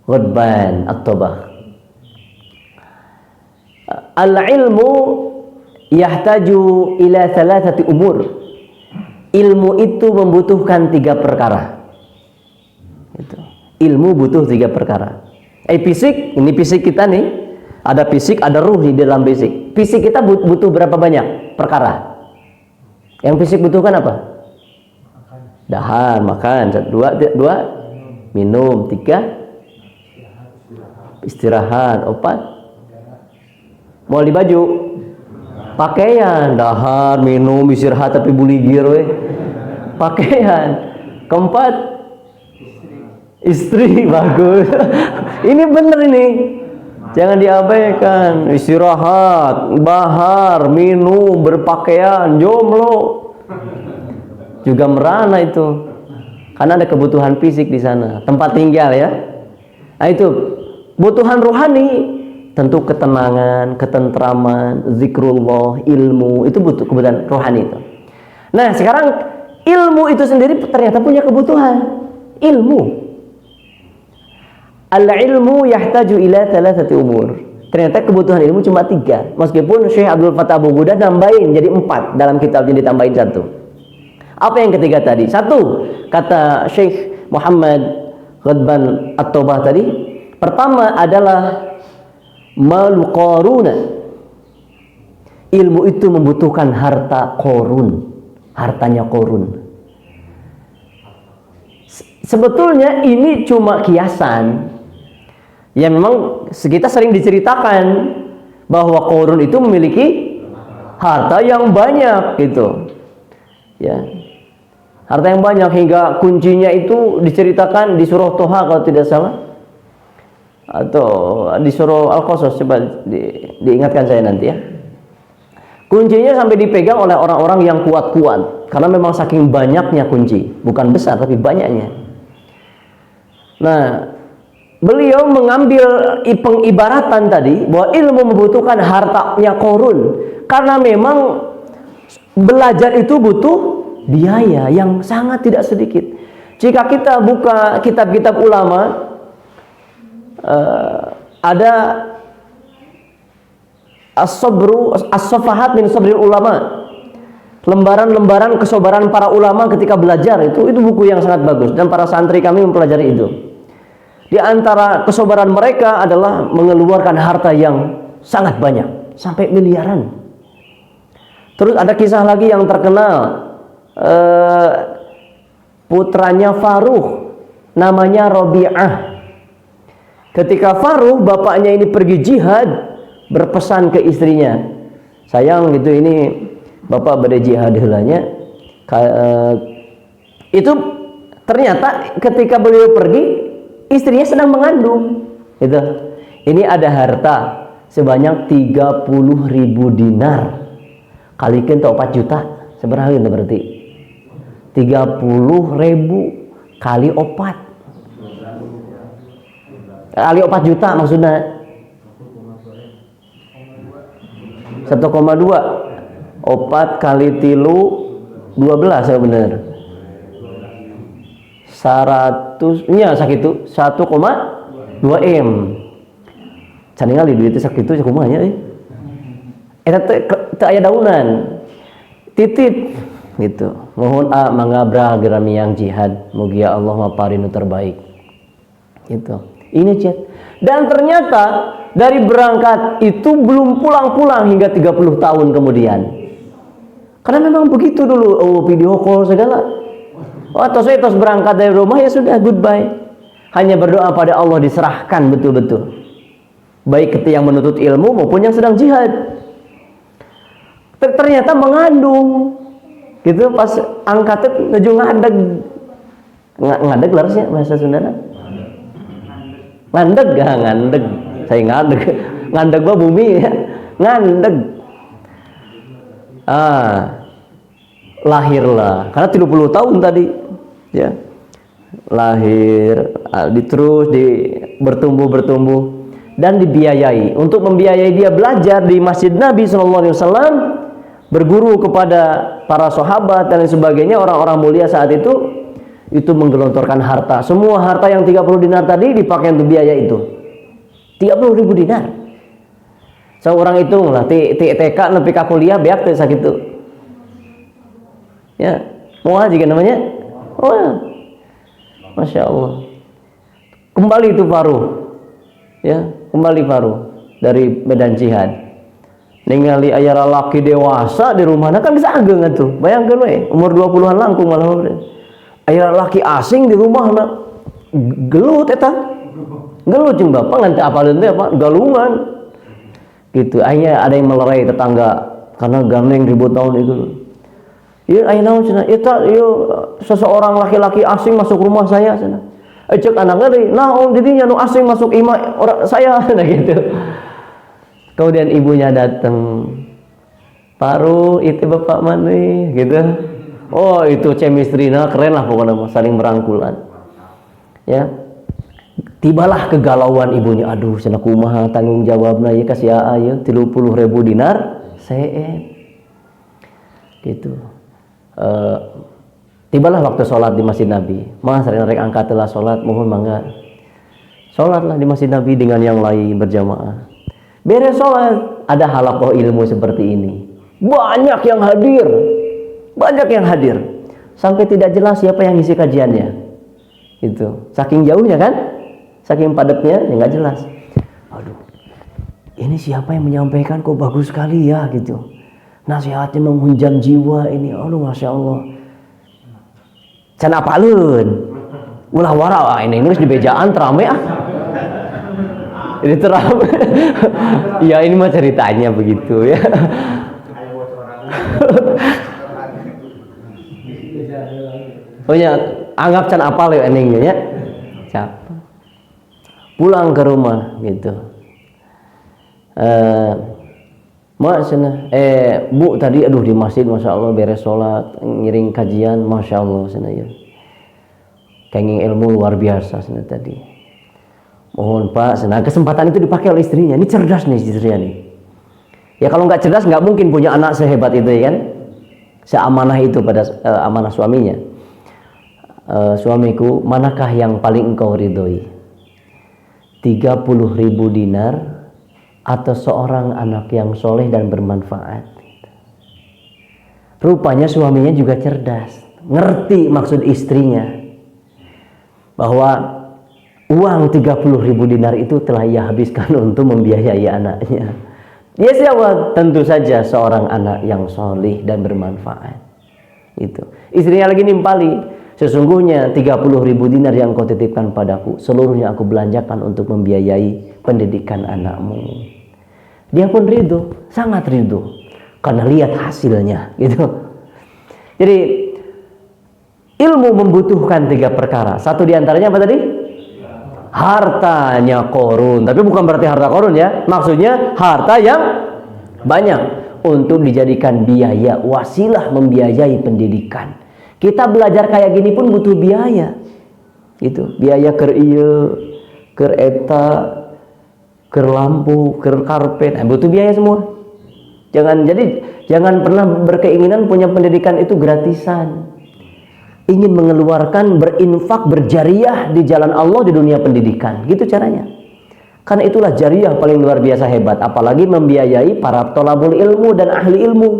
Ghadban At-Tabakh. Al-ilmu yahtaju ila thalathati umur. Ilmu itu membutuhkan 3 perkara. Itu. Ilmu butuh 3 perkara. Fisik, ini fisik kita nih. Ada fisik, ada ruh di dalam fisik. Fisik kita butuh berapa banyak perkara? Yang fisik butuhkan apa? Dahar, makan. 2 minum. 3 istirahat. 4 mau di baju, pakaian. Dahar, minum, istirahat tapi buligir pakaian. 4 istri. Bagus. Ini bener ini. Jangan diabaikan. Istirahat, bahar, minum, berpakaian, jomblo. Juga merana itu. Karena ada kebutuhan fisik di sana. Tempat tinggal ya. Nah itu. Kebutuhan rohani. Tentu ketenangan, ketentraman, zikrullah, ilmu. Itu butuh kebutuhan rohani itu. Nah sekarang ilmu itu sendiri ternyata punya kebutuhan. Ilmu. Al-ilmu yahtaju ila thalathati umur. Ternyata kebutuhan ilmu cuma 3. Meskipun Syekh Abdul Fattah Abu Huda nambahin jadi 4 dalam kitabnya, ditambahin 1. Apa yang ketiga tadi? 1, kata Syekh Muhammad Ghadban At-Tabakh tadi. Pertama adalah malu qaruna. Ilmu itu membutuhkan harta Qarun. Hartanya Qarun. Sebetulnya ini cuma kiasan. Ya memang kita sering diceritakan bahwa Qarun itu memiliki harta yang banyak gitu. Ya. Harta yang banyak hingga kuncinya itu diceritakan di surah Toha kalau tidak salah. Atau di surah Al-Qasas, coba diingatkan saya nanti ya. Kuncinya sampai dipegang oleh orang-orang yang kuat-kuat karena memang saking banyaknya kunci, bukan besar tapi banyaknya. Nah, beliau mengambil pengibaratan tadi bahwa ilmu membutuhkan hartanya Qarun karena memang belajar itu butuh biaya yang sangat tidak sedikit. Jika kita buka kitab-kitab ulama, ada As-Safahat min Sabril Ulama, lembaran-lembaran kesabaran para ulama ketika belajar. Itu buku yang sangat bagus dan para santri kami mempelajari itu. Di antara kesabaran mereka adalah mengeluarkan harta yang sangat banyak, sampai miliaran. Terus ada kisah lagi yang terkenal, putranya Faruh, namanya Rabi'ah. Ketika Faruh, bapaknya ini pergi jihad, berpesan ke istrinya, sayang gitu, ini bapak pada jihad helanya. Itu ternyata ketika beliau pergi, istrinya sedang mengandung. Gitu. Ini ada harta sebanyak 30.000 dinar. Kalikan ke 4 juta. Seberapa itu berarti? 30.000 kali 4. Kali 4 juta maksudnya. 1,2. 4 kali tilu 12 ya benar. 100 nya sakitu 1,2 M. Can ningali duit sakitu sakumaha nya eta teu aya daunan. Titip gitu. Mohon mangabra gerami yang jihad, mugia Allah maparinu terbaik. Gitu. Ini chat. Dan ternyata dari berangkat itu belum pulang-pulang hingga 30 tahun kemudian. Karena memang begitu dulu, video call segala. Saya terus berangkat dari rumah, ya sudah, goodbye. Hanya berdoa pada Allah, diserahkan betul-betul. Baik ketika yang menuntut ilmu maupun yang sedang jihad. Ternyata mengandung. Gitu pas angkatnya nuju ngadeg. Ngadeg larasnya bahasa Sunda. Ngandeg, ngandeg. Saya ngadeg. Ngandeg mah bumi ya. Ngandeg. Lahirlah. Karena 30 tahun tadi, ya. Lahir, terus bertumbuh dan dibiayai. Untuk membiayai dia belajar di Masjid Nabi SAW, berguru kepada para sahabat dan lain sebagainya, orang-orang mulia saat itu menggelontorkan harta. Semua harta yang 30 dinar tadi dipakai untuk biaya itu. 30.000 dinar. Seorang hitung lah, TK nepi ka kuliah beak teh sakitu. Ya, moal juga namanya. Oh, ya. Masya Allah. Kembali itu Faruh. Ya, kembali Faruh dari medan jihad. Ningali aya lalaki dewasa di rumahna kan bisa ageng atuh. Bayangkeun we, umur 20-an langkung malah. Aya lalaki asing di rumahna. Gelut eta. Gelut jeung bapak ngan teu apaleun teh apa? Galungan. Gitu. Ada yang melerai tetangga karena gandeng ribut tahun itu. Ieu aya naon cenah? Eta ieu seseorang laki-laki asing masuk rumah saya cenah. Cek anaknya deui, naon didinya nu asing masuk imah orang saya cenah gitu. Kemudian ibunya datang. Paru itu bapak mana gitu. Oh, itu chemistry-na keren lah pokoknya, saling merangkulan. Ya. Tibalah kegalauan ibunya. Aduh, cenah kumaha tanggung jawabna ieu ka sia aya 30.000 dinar see. Gitu. Tibalah waktu sholat di Masjid Nabi. Mas rek angkat telah sholat, mohon mangga. Sholatlah di Masjid Nabi dengan yang lain berjamaah. Beres sholat, ada halaqah ilmu seperti ini. Banyak yang hadir. Sampai tidak jelas siapa yang ngisi kajiannya. Itu. Saking jauhnya kan? Saking padatnya, ya nggak jelas. Aduh, ini siapa yang menyampaikan kok bagus sekali ya gitu. Nasihatnya menghunjam jiwa ini. Aduh, Masya Allah. Can apalun. Ulah wara ini nulis di bejaan terame ah. Ini terang. Ya ini mah ceritanya begitu ya. Oh ya, anggap can apal ya eningnya ya. Siapa? Pulang ke rumah gitu. Mak sana, Bu tadi aduh di masjid Masya Allah beres sholat ngiring kajian Masya Allah sana ya. Kenging ilmu luar biasa sana tadi. Mohon Pak, sana kesempatan itu dipakai oleh istrinya. Ini cerdas nih istrinya nih. Ya kalau nggak cerdas nggak mungkin punya anak sehebat itu ya kan. Seamanah itu pada amanah suaminya. Suamiku, manakah yang paling engkau ridhoi? 30.000 dinar atau seorang anak yang soleh dan bermanfaat? Rupanya suaminya juga cerdas, ngerti maksud istrinya bahwa uang 30.000 dinar itu telah ia habiskan untuk membiayai anaknya. Dia siapa? Tentu saja seorang anak yang soleh dan bermanfaat. Itu. Istrinya lagi nimpali, sesungguhnya 30.000 dinar yang kau titipkan padaku, seluruhnya aku belanjakan untuk membiayai pendidikan anakmu. Dia pun ridho, sangat ridho, karena lihat hasilnya, gitu. Jadi ilmu membutuhkan 3 perkara. Satu diantaranya apa tadi? Hartanya korun, tapi bukan berarti harta korun ya. Maksudnya harta yang banyak untuk dijadikan biaya, wasilah membiayai pendidikan. Kita belajar kayak gini pun butuh biaya. Gitu. Biaya keur ieu, keur eta, keur lampu, keur karpet, butuh biaya semua. Jangan pernah berkeinginan punya pendidikan itu gratisan. Ingin mengeluarkan, berinfak, berjariah di jalan Allah di dunia pendidikan. Gitu caranya. Karena itulah jariah paling luar biasa hebat. Apalagi membiayai para thalabul ilmu dan ahli ilmu.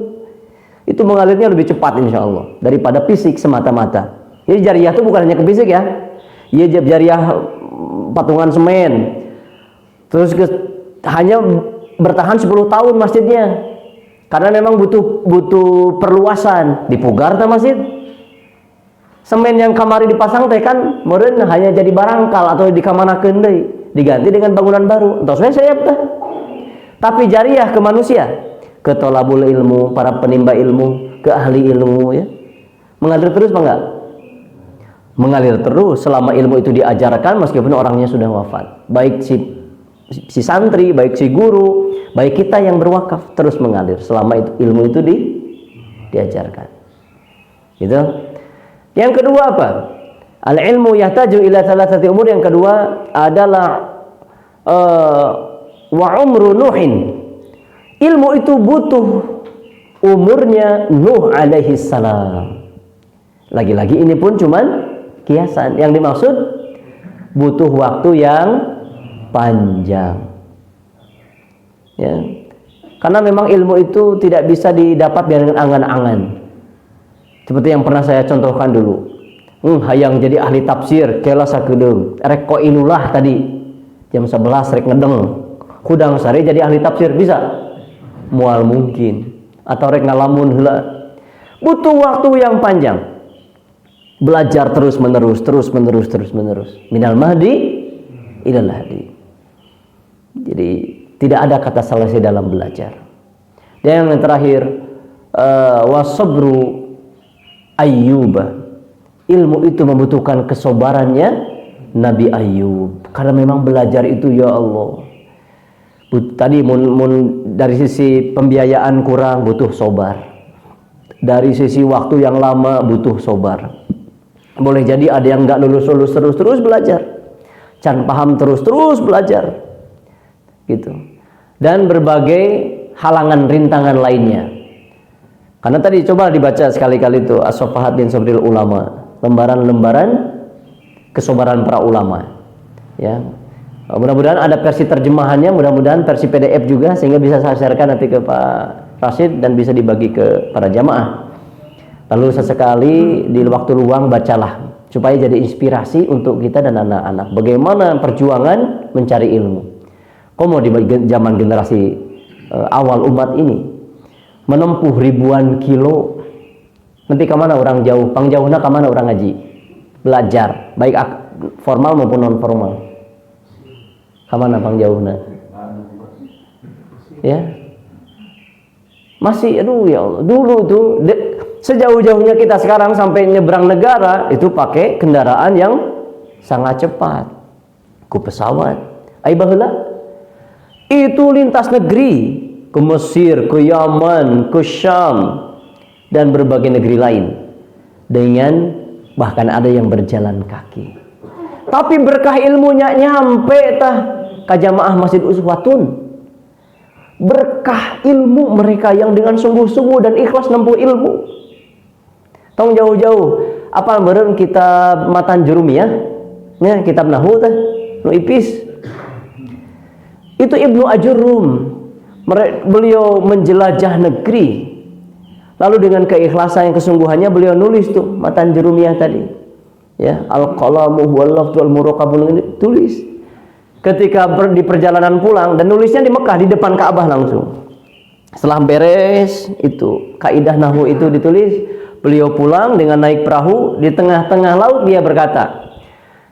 itu mengalirnya lebih cepat insya Allah daripada fisik semata-mata. Jadi jariyah itu bukan hanya ke fisik ya. Iya, jariyah patungan semen. Terus hanya bertahan 10 tahun masjidnya. Karena memang butuh perluasan, dipugar ta masjid. Semen yang kamari dipasang teh kan meureun hanya jadi barangkal atau dikamanakeun deui, diganti dengan bangunan baru. Entos we sayap teh. Tapi jariyah ke manusia, ke tolabul ilmu, para penimba ilmu, ke ahli ilmu ya. Mengalir terus apa enggak? Mengalir terus selama ilmu itu diajarkan meskipun orangnya sudah wafat. Baik si santri, baik si guru, baik kita yang berwakaf terus mengalir selama ilmu itu diajarkan. Gitu. Yang kedua apa? Al-ilmu yahtaju ila thalathati umur. Yang kedua adalah wa umru Nuhin. Ilmu itu butuh umurnya Nuh alaihi salam. Lagi-lagi ini pun cuman kiasan. Yang dimaksud butuh waktu yang panjang. Ya. Karena memang ilmu itu tidak bisa didapat dengan angan-angan. Seperti yang pernah saya contohkan dulu. Hayang jadi ahli tafsir, kela sakedeung. Rek ko inulah tadi. Jam 11 rek ngedeng. Hudang sare jadi ahli tafsir bisa? Mual mungkin. Atau rek ngalamun heula. Butuh waktu yang panjang. Belajar terus menerus. Minal mahdi ilal hadi. Jadi tidak ada kata selesai dalam belajar. Dan yang terakhir wasabru Ayyuba. Ilmu itu membutuhkan kesabarannya Nabi Ayyub. Karena memang belajar itu ya Allah. Tadi dari sisi pembiayaan kurang butuh sabar. Dari sisi waktu yang lama butuh sabar. Boleh jadi ada yang nggak lulus terus belajar. Can paham terus belajar. Gitu. Dan berbagai halangan rintangan lainnya. Karena tadi coba dibaca sekali-kali itu As-Safahat bin Sabril Ulama, lembaran-lembaran kesabaran para ulama. Ya. Mudah-mudahan ada versi terjemahannya, mudah-mudahan versi PDF juga sehingga bisa saya sharekan nanti ke Pak Rashid dan bisa dibagi ke para jamaah. Lalu sesekali di waktu luang bacalah supaya jadi inspirasi untuk kita dan anak-anak. Bagaimana perjuangan mencari ilmu. Komo di zaman generasi awal umat ini menempuh ribuan kilo. Nanti kemana orang jauh? Pangjauhna kemana orang ngaji? Belajar, baik formal maupun non formal. Kemana pangjauhna? Ya, masih, aduh ya Allah. Dulu tuh sejauh-jauhnya kita sekarang sampai nyebrang negara itu pakai kendaraan yang sangat cepat, ku pesawat. Ai baheula itu lintas negeri. Ke Mesir, ke Yaman, ke Syam, dan berbagai negeri lain. Dengan bahkan ada yang berjalan kaki. Tapi berkah ilmunya nyampe tah ka jamaah Masjid Uswatun. Berkah ilmu mereka yang dengan sungguh-sungguh dan ikhlas nempuh ilmu. Tong jauh-jauh. Apa beureun kitab Matan Jurumiyah? Ya, kitab nahwu teh, nu ipis. Itu Ibnu Ajurrum. Beliau menjelajah negeri, lalu dengan keikhlasan yang kesungguhannya beliau nulis tuh Matan Jurumiyah tadi, ya, al-qalamu wal lafdhu wal muraqabul, tulis ketika di perjalanan pulang, dan nulisnya di Mekah di depan Ka'bah langsung. Setelah beres itu kaidah nahwu itu ditulis, beliau pulang dengan naik perahu di tengah-tengah laut. Dia berkata,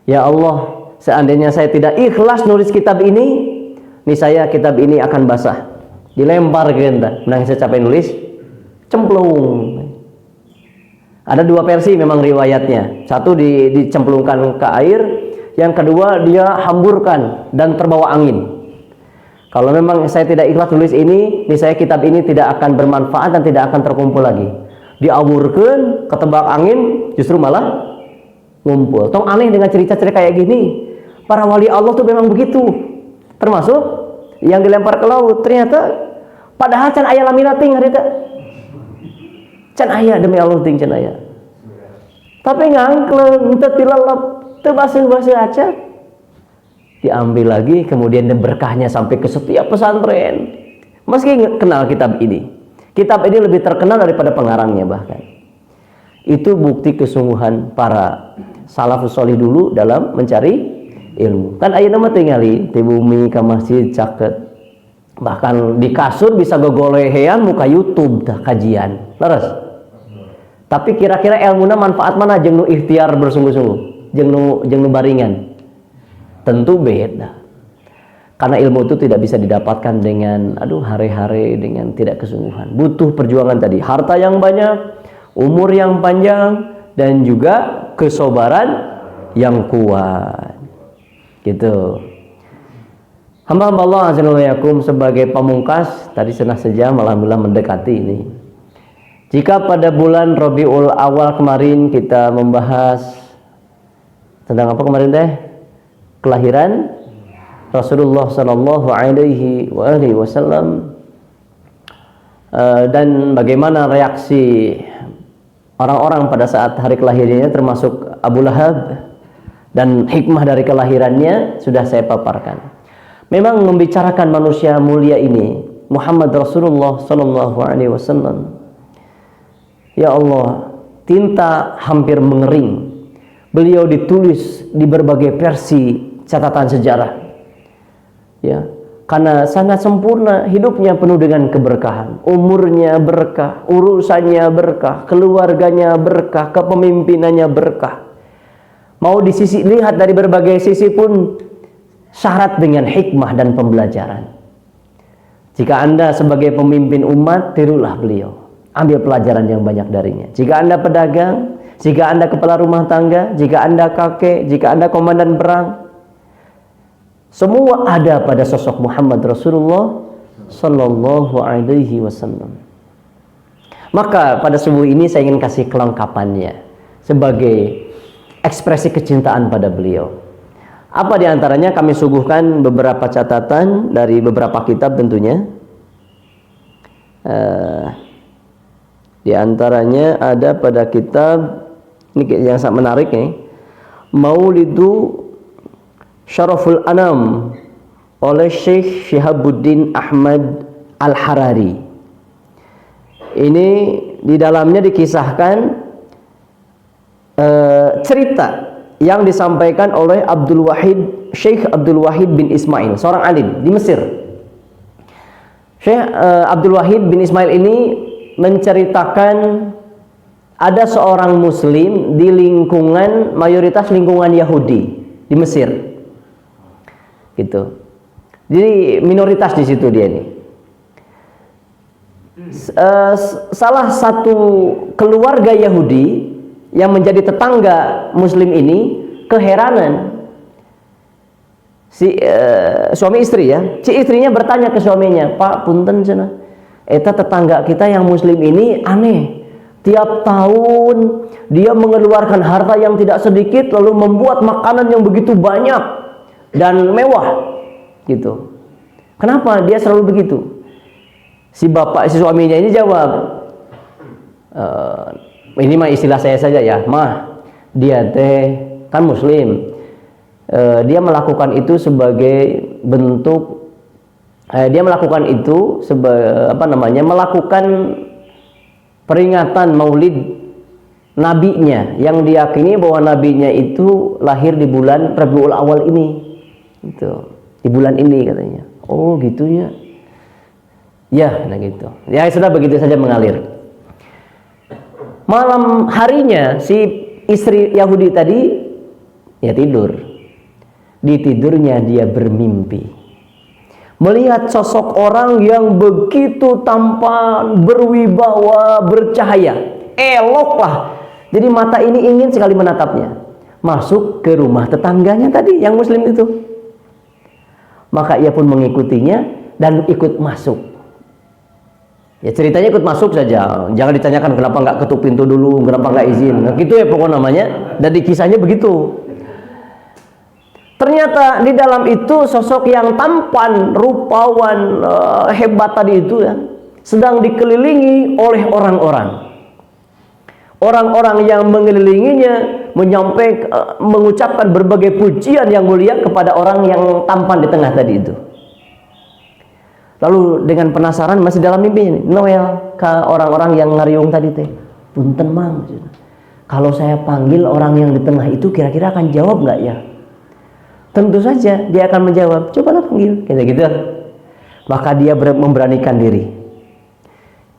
ya Allah, seandainya saya tidak ikhlas nulis kitab ini, niscaya kitab ini akan basah. Dilempar ke enta, menang saya capek nulis, cemplung. Ada dua versi memang riwayatnya. Satu dicemplungkan ke air, yang kedua dia hamburkan dan terbawa angin. Kalau memang saya tidak ikhlas tulis ini, saya kitab ini tidak akan bermanfaat dan tidak akan terkumpul lagi. Diawurkan, ketebak angin, justru malah ngumpul. Tong aneh dengan cerita-cerita kayak gini. Para wali Allah tuh memang begitu. Termasuk yang dilempar ke laut, ternyata padahal can aya lamina ting harita. Can aya demi Allah ting can aya. Tapi ngangkleng teu tilalap, teu baseuh-baseuh aca. Diambil lagi, kemudian berkahnya sampai ke setiap pesantren. Meski kenal kitab ini. Kitab ini lebih terkenal daripada pengarangnya bahkan. Itu bukti kesungguhan para salafus solih dulu dalam mencari ilmu. Kan ayeuna mah tingali di bumi ka masjid caket. Bahkan di kasur bisa gogolehean muka YouTube dah kajian. Leres. Tapi kira-kira ilmuna manfaat mana jeung nu ikhtiar bersungguh-sungguh, jeung nu baringan. Tentu beda. Karena ilmu itu tidak bisa didapatkan dengan hare-hare, dengan tidak kesungguhan. Butuh perjuangan tadi, harta yang banyak, umur yang panjang, dan juga kesabaran yang kuat. Gitu. Hamba-hamba Allah azza wa jalla sebagai pamungkas, tadi setengah sejam alhamdulillah mendekati ini. Jika pada bulan Rabiul Awal kemarin kita membahas tentang apa kemarin teh? Kelahiran Rasulullah sallallahu alaihi wasallam, dan bagaimana reaksi orang-orang pada saat hari kelahirannya, termasuk Abu Lahab, dan hikmah dari kelahirannya sudah saya paparkan. Memang membicarakan manusia mulia ini, Muhammad Rasulullah sallallahu alaihi wasallam, ya Allah, tinta hampir mengering. Beliau ditulis di berbagai versi catatan sejarah. Ya, karena sangat sempurna hidupnya, penuh dengan keberkahan, umurnya berkah, urusannya berkah, keluarganya berkah, kepemimpinannya berkah. Mau lihat dari berbagai sisi pun syarat dengan hikmah dan pembelajaran. Jika Anda sebagai pemimpin umat, tirulah beliau, ambil pelajaran yang banyak darinya. Jika Anda pedagang, jika Anda kepala rumah tangga, jika Anda kakek, jika Anda komandan perang, semua ada pada sosok Muhammad Rasulullah sallallahu alaihi wasallam. Maka pada subuh ini saya ingin kasih kelengkapannya sebagai ekspresi kecintaan pada beliau. Apa diantaranya? Kami suguhkan beberapa catatan dari beberapa kitab tentunya. Di antaranya ada pada kitab ini yang sangat menarik nih, Maulidu Syaraful Anam oleh Syekh Syihabuddin Ahmad Al-Harari. Ini di dalamnya dikisahkan cerita yang disampaikan oleh Syekh Abdul Wahid bin Ismail, seorang alim di Mesir. Syekh Abdul Wahid bin Ismail ini menceritakan ada seorang muslim di lingkungan, mayoritas lingkungan Yahudi di Mesir. Gitu. Jadi minoritas di situ dia ini. Salah satu keluarga Yahudi yang menjadi tetangga muslim ini keheranan. Suami istri ya. Si istrinya bertanya ke suaminya, "Pak, punten cenah. Eta tetangga kita yang muslim ini aneh. Tiap tahun dia mengeluarkan harta yang tidak sedikit lalu membuat makanan yang begitu banyak dan mewah gitu. Kenapa dia selalu begitu?" Si suaminya ini jawab, ini mah istilah saya saja ya, "Mah, dia teh kan muslim. Dia melakukan itu sebagai bentuk melakukan peringatan maulid nabinya, yang diyakini bahwa nabinya itu lahir di bulan Rabiul Awal ini." Gitu. Di bulan ini katanya. Oh, gitunya. Ya, nah gitu. Ya sudah, begitu saja mengalir. Malam harinya si istri Yahudi tadi ya tidur. Di tidurnya dia bermimpi melihat sosok orang yang begitu tampan, berwibawa, bercahaya, elok lah. Jadi mata ini ingin sekali menatapnya. Masuk ke rumah tetangganya tadi yang muslim itu. Maka ia pun mengikutinya dan ikut masuk. Ya ceritanya ikut masuk saja. Jangan ditanyakan kenapa nggak ketuk pintu dulu, kenapa nggak izin. Nah, gitu ya pokok namanya. Dan di kisahnya begitu. Ternyata di dalam itu sosok yang tampan, rupawan, hebat tadi itu ya, sedang dikelilingi oleh orang-orang. Orang-orang yang mengelilinginya mengucapkan berbagai pujian yang mulia kepada orang yang tampan di tengah tadi itu. Lalu dengan penasaran masih dalam mimpi ini, Noel ke orang-orang yang ngariung tadi teh, punten mang, kalau saya panggil orang yang di tengah itu kira-kira akan jawab nggak ya? Tentu saja dia akan menjawab, cobalah panggil, gitu. Maka dia memberanikan diri.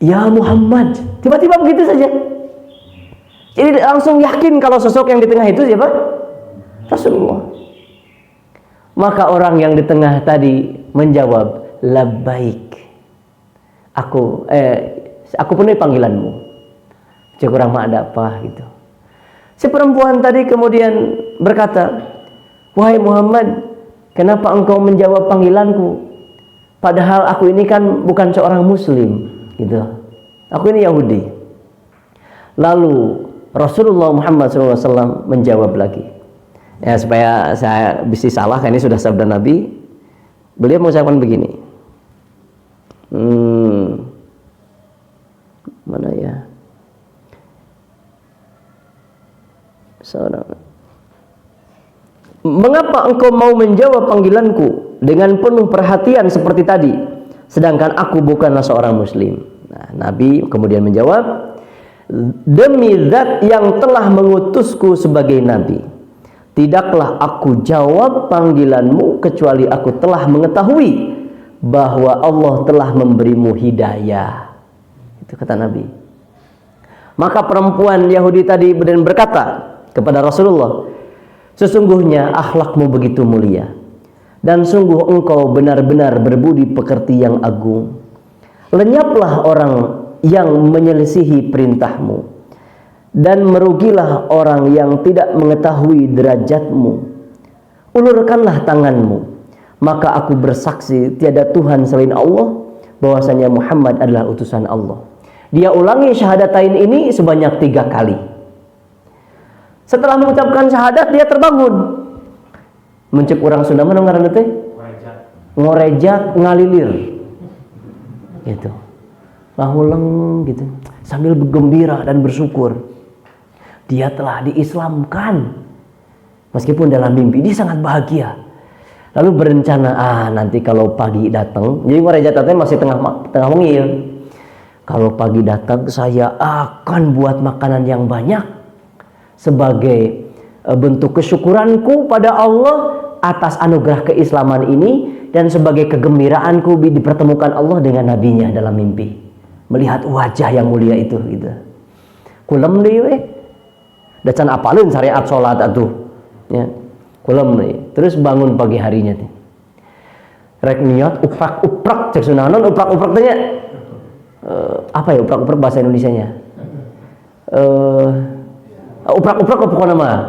Ya Muhammad, tiba-tiba begitu saja. Jadi langsung yakin kalau sosok yang di tengah itu siapa? Rasulullah. Maka orang yang di tengah tadi menjawab, labbaik. Aku penuhi panggilanmu. Cek kurang mah ada apa gitu. Si perempuan tadi kemudian berkata, wahai Muhammad, kenapa engkau menjawab panggilanku? Padahal aku ini kan bukan seorang muslim gitu. Aku ini Yahudi. Lalu Rasulullah Muhammad SAW menjawab lagi. Ya, supaya saya bisa salah, ini sudah sabda Nabi. Beliau mengucapkan begini. Mana ya? Mengapa engkau mau menjawab panggilanku dengan penuh perhatian seperti tadi, sedangkan aku bukanlah seorang muslim? Nah, Nabi kemudian menjawab, demi zat yang telah mengutusku sebagai nabi, tidaklah aku jawab panggilanmu kecuali aku telah mengetahui bahwa Allah telah memberimu hidayah. Itu kata Nabi. Maka perempuan Yahudi tadi berkata kepada Rasulullah, sesungguhnya akhlakmu begitu mulia dan sungguh engkau benar-benar berbudi pekerti yang agung. Lenyaplah orang yang menyelisihi perintahmu dan merugilah orang yang tidak mengetahui derajatmu. Ulurkanlah tanganmu, maka aku bersaksi tiada Tuhan selain Allah, bahwasanya Muhammad adalah utusan Allah. Dia ulangi syahadatain ini sebanyak 3 kali. Setelah mengucapkan syahadat, dia terbangun. Mencek orang Sunda mana ngaranna teh? Ngorejat ngalilir. Gitu. Lahuleng gitu. Sambil bergembira dan bersyukur. Dia telah diislamkan. Meskipun dalam mimpi dia sangat bahagia. Lalu berencana, nanti kalau pagi datang, jadi ngorejat teh masih tengah mengil. Kalau pagi datang saya akan buat makanan yang banyak sebagai bentuk kesyukuranku pada Allah atas anugerah keislaman ini dan sebagai kegembiraanku dipertemukan Allah dengan nabinya dalam mimpi, melihat wajah yang mulia itu gitu. Kulem deui we. Da can apaleun syariat salat atuh. Ya. Kulem deui. Terus bangun pagi harinya teh. Rek niat uprak-uprak cek sunanon uprak-uprak teh nya. Apa ya uprak-uprak bahasa Indonesianya? Uprak-uprak apa pokoknya mah?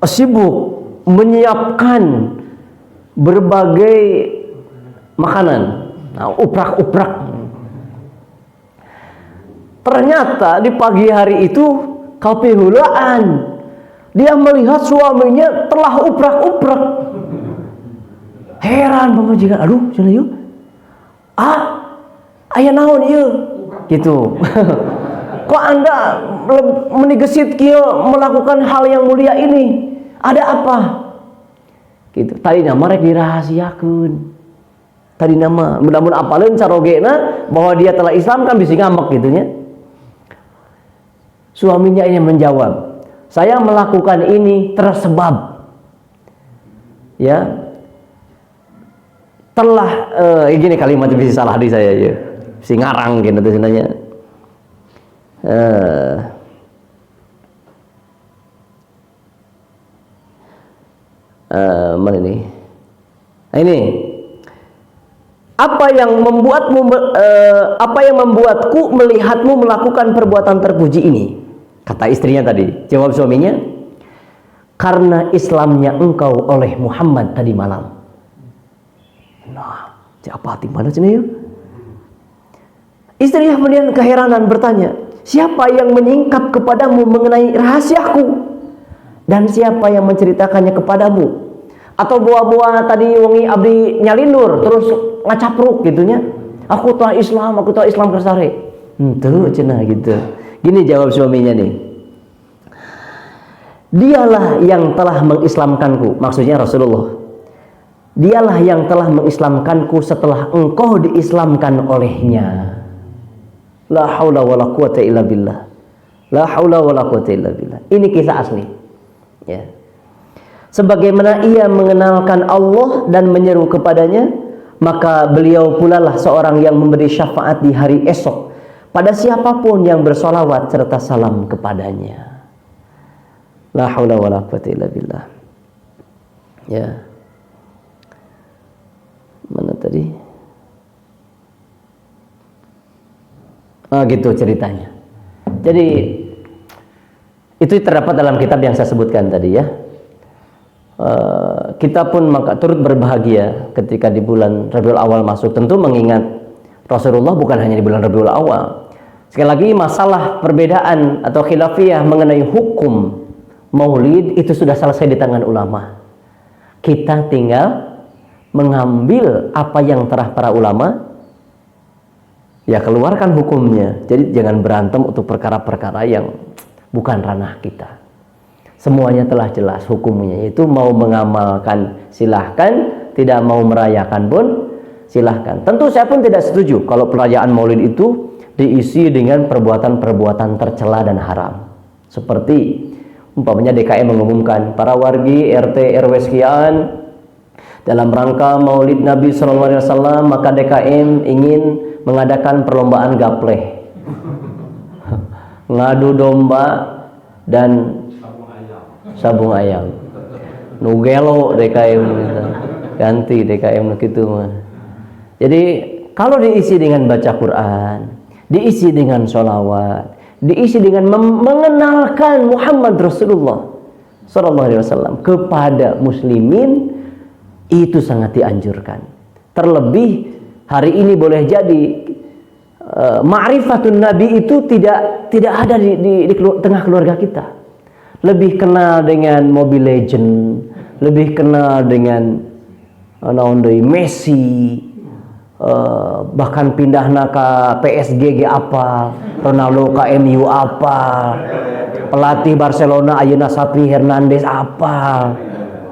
Sibuk menyiapkan berbagai makanan. Nah, uprak-uprak. Ternyata di pagi hari itu kapihulaan dia melihat suaminya telah uprak-uprak. Heran pamajikan, aduh cenah ieu. Aya naon ieu? Gitu. Kok Anda menigesit kieu melakukan hal yang mulia ini? Ada apa? Gitu. Tadi nama rek dirahasiakeun. Tadi nama mudah-mudahan apaleun carogena bahwa dia telah Islam kan bisa ngambek gitu nya. Suaminya ini menjawab, saya melakukan ini tersebab ya telah gini kalimat bisa salah di saya ya. Si ngarang gitu sebenarnya. Mana ini? Nah, ini apa yang membuatku melihatmu melakukan perbuatan terpuji ini? Kata istrinya tadi. Jawab suaminya, karena Islamnya engkau oleh Muhammad tadi malam. Nah, siapa hati mana sini yuk? Istrinya kemudian keheranan bertanya, siapa yang menyingkap kepadamu mengenai rahasiaku? Dan siapa yang menceritakannya kepadamu? Atau buah-buah tadi wengi abdi nyalindur terus ngacapruk gitunya. Aku telah Islam kesare. Tuh cenah gitu. Gini jawab suaminya nih. Dialah yang telah mengislamkanku, maksudnya Rasulullah. Dialah yang telah mengislamkanku setelah engkau diislamkan olehnya. La haula wala quwata illa billah. La haula wala quwata illa billah. Ini kisah asli. Ya. Sebagaimana ia mengenalkan Allah dan menyeru kepadanya, maka beliau pula lah seorang yang memberi syafaat di hari esok pada siapapun yang bersolawat serta salam kepadanya. La haula wala quwata illa billah. Ya. Mana tadi? Gitu ceritanya. Jadi itu terdapat dalam kitab yang saya sebutkan tadi ya. Kita pun maka turut berbahagia ketika di bulan Rabiul Awal masuk. Tentu mengingat Rasulullah bukan hanya di bulan Rabiul Awal. Sekali lagi masalah perbedaan atau khilafiyah mengenai hukum Maulid itu sudah selesai di tangan ulama. Kita tinggal mengambil apa yang terah para ulama, ya keluarkan hukumnya. Jadi jangan berantem untuk perkara-perkara yang bukan ranah kita. Semuanya telah jelas hukumnya, yaitu mau mengamalkan silahkan, tidak mau merayakan pun silahkan. Tentu saya pun tidak setuju kalau perayaan Maulid itu diisi dengan perbuatan-perbuatan tercela dan haram. Seperti umpamanya DKM mengumumkan para wargi RT RW sekian dalam rangka Maulid Nabi SAW, maka DKM ingin mengadakan perlombaan gapleh, ngadu domba dan sabung ayam. Nugelo DKM ganti DKM gitu mah. Jadi kalau diisi dengan baca Quran, diisi dengan sholawat, diisi dengan mengenalkan Muhammad Rasulullah Sallallahu Alaihi Wasallam kepada muslimin, itu sangat dianjurkan. Terlebih hari ini boleh jadi ma'rifatun Nabi itu tidak ada di tengah keluarga kita. Lebih kenal dengan Mobile Legend, lebih kenal dengan Messi, bahkan pindah ke PSG apa, Ronaldo ke MU apa, pelatih Barcelona Ayeuna Sapri Hernandez apa.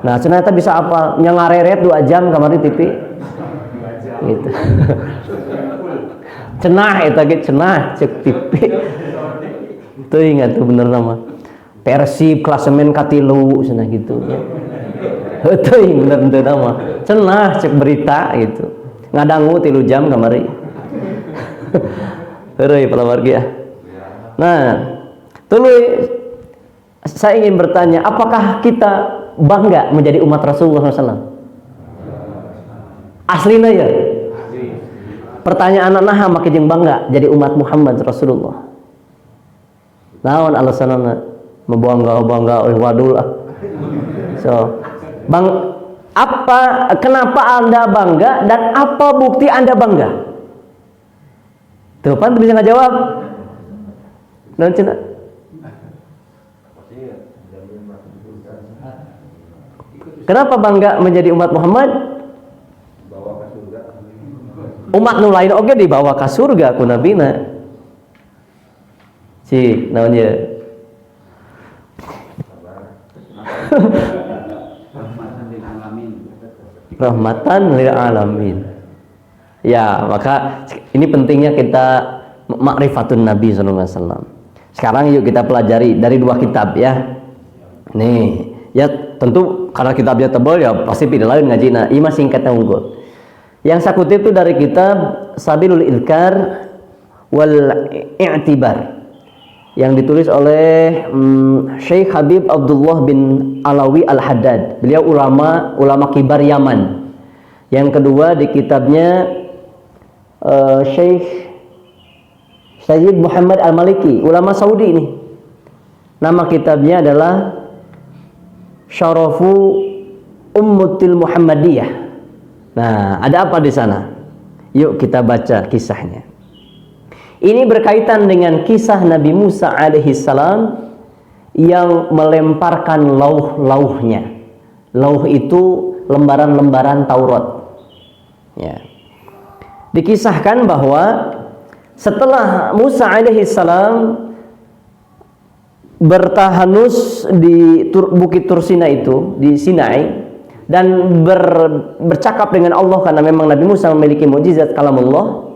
Nah ternyata bisa apa, nyangareret 2 jam kemarin TV gitu. Cenah eta ge cenah cek TV. Tuh ingat tuh bener nama Persib klasemen katilu cenah gitu. Tuh bener nama cenah cek berita gitu. Ngadangu 3 jam kamari. Heureuy para wargi ya. Nah, tuluy saya ingin bertanya, apakah kita bangga menjadi umat Rasulullah SAW? Aslina ya. Pertanyaan naha make jeung bangga jadi umat Muhammad Rasulullah. Naon alasanna membangga oleh wadul ah. So, kenapa Anda bangga dan apa bukti Anda bangga? Tuh, Pan bisa ngajawab. Naon cenah? Kenapa bangga menjadi umat Muhammad? Umat nu lain oge dibawa ke surga ku nabina. Si naon ye? Rahmatan lil alamin. Ya, maka ini pentingnya kita ma'rifatun Nabi sallallahu alaihi wasallam. Sekarang yuk kita pelajari dari 2 kitab ya. Nih, ya tentu karena kitabnya tebal ya pasti pilih lain ngajina. Ieu mah singkatnya unggul. Yang saya kutip itu dari kitab Sabilul Idhkar wal I'tibar yang ditulis oleh Syekh Habib Abdullah bin Alawi Al-Haddad. Beliau ulama kibar Yaman. Yang kedua di kitabnya Syekh Sayyid Muhammad Al-Maliki, ulama Saudi ini. Nama kitabnya adalah Syarafu Ummutil Muhammadiyah. Nah, ada apa di sana? Yuk kita baca kisahnya. Ini berkaitan dengan kisah Nabi Musa alaihi salam yang melemparkan lauh-lauhnya. Lauh itu lembaran-lembaran Taurat. Ya. Dikisahkan bahwa setelah Musa alaihi salam bertahanus di Bukit Tursina itu, di Sinai, dan bercakap dengan Allah, karena memang Nabi Musa memiliki mukjizat kalamullah,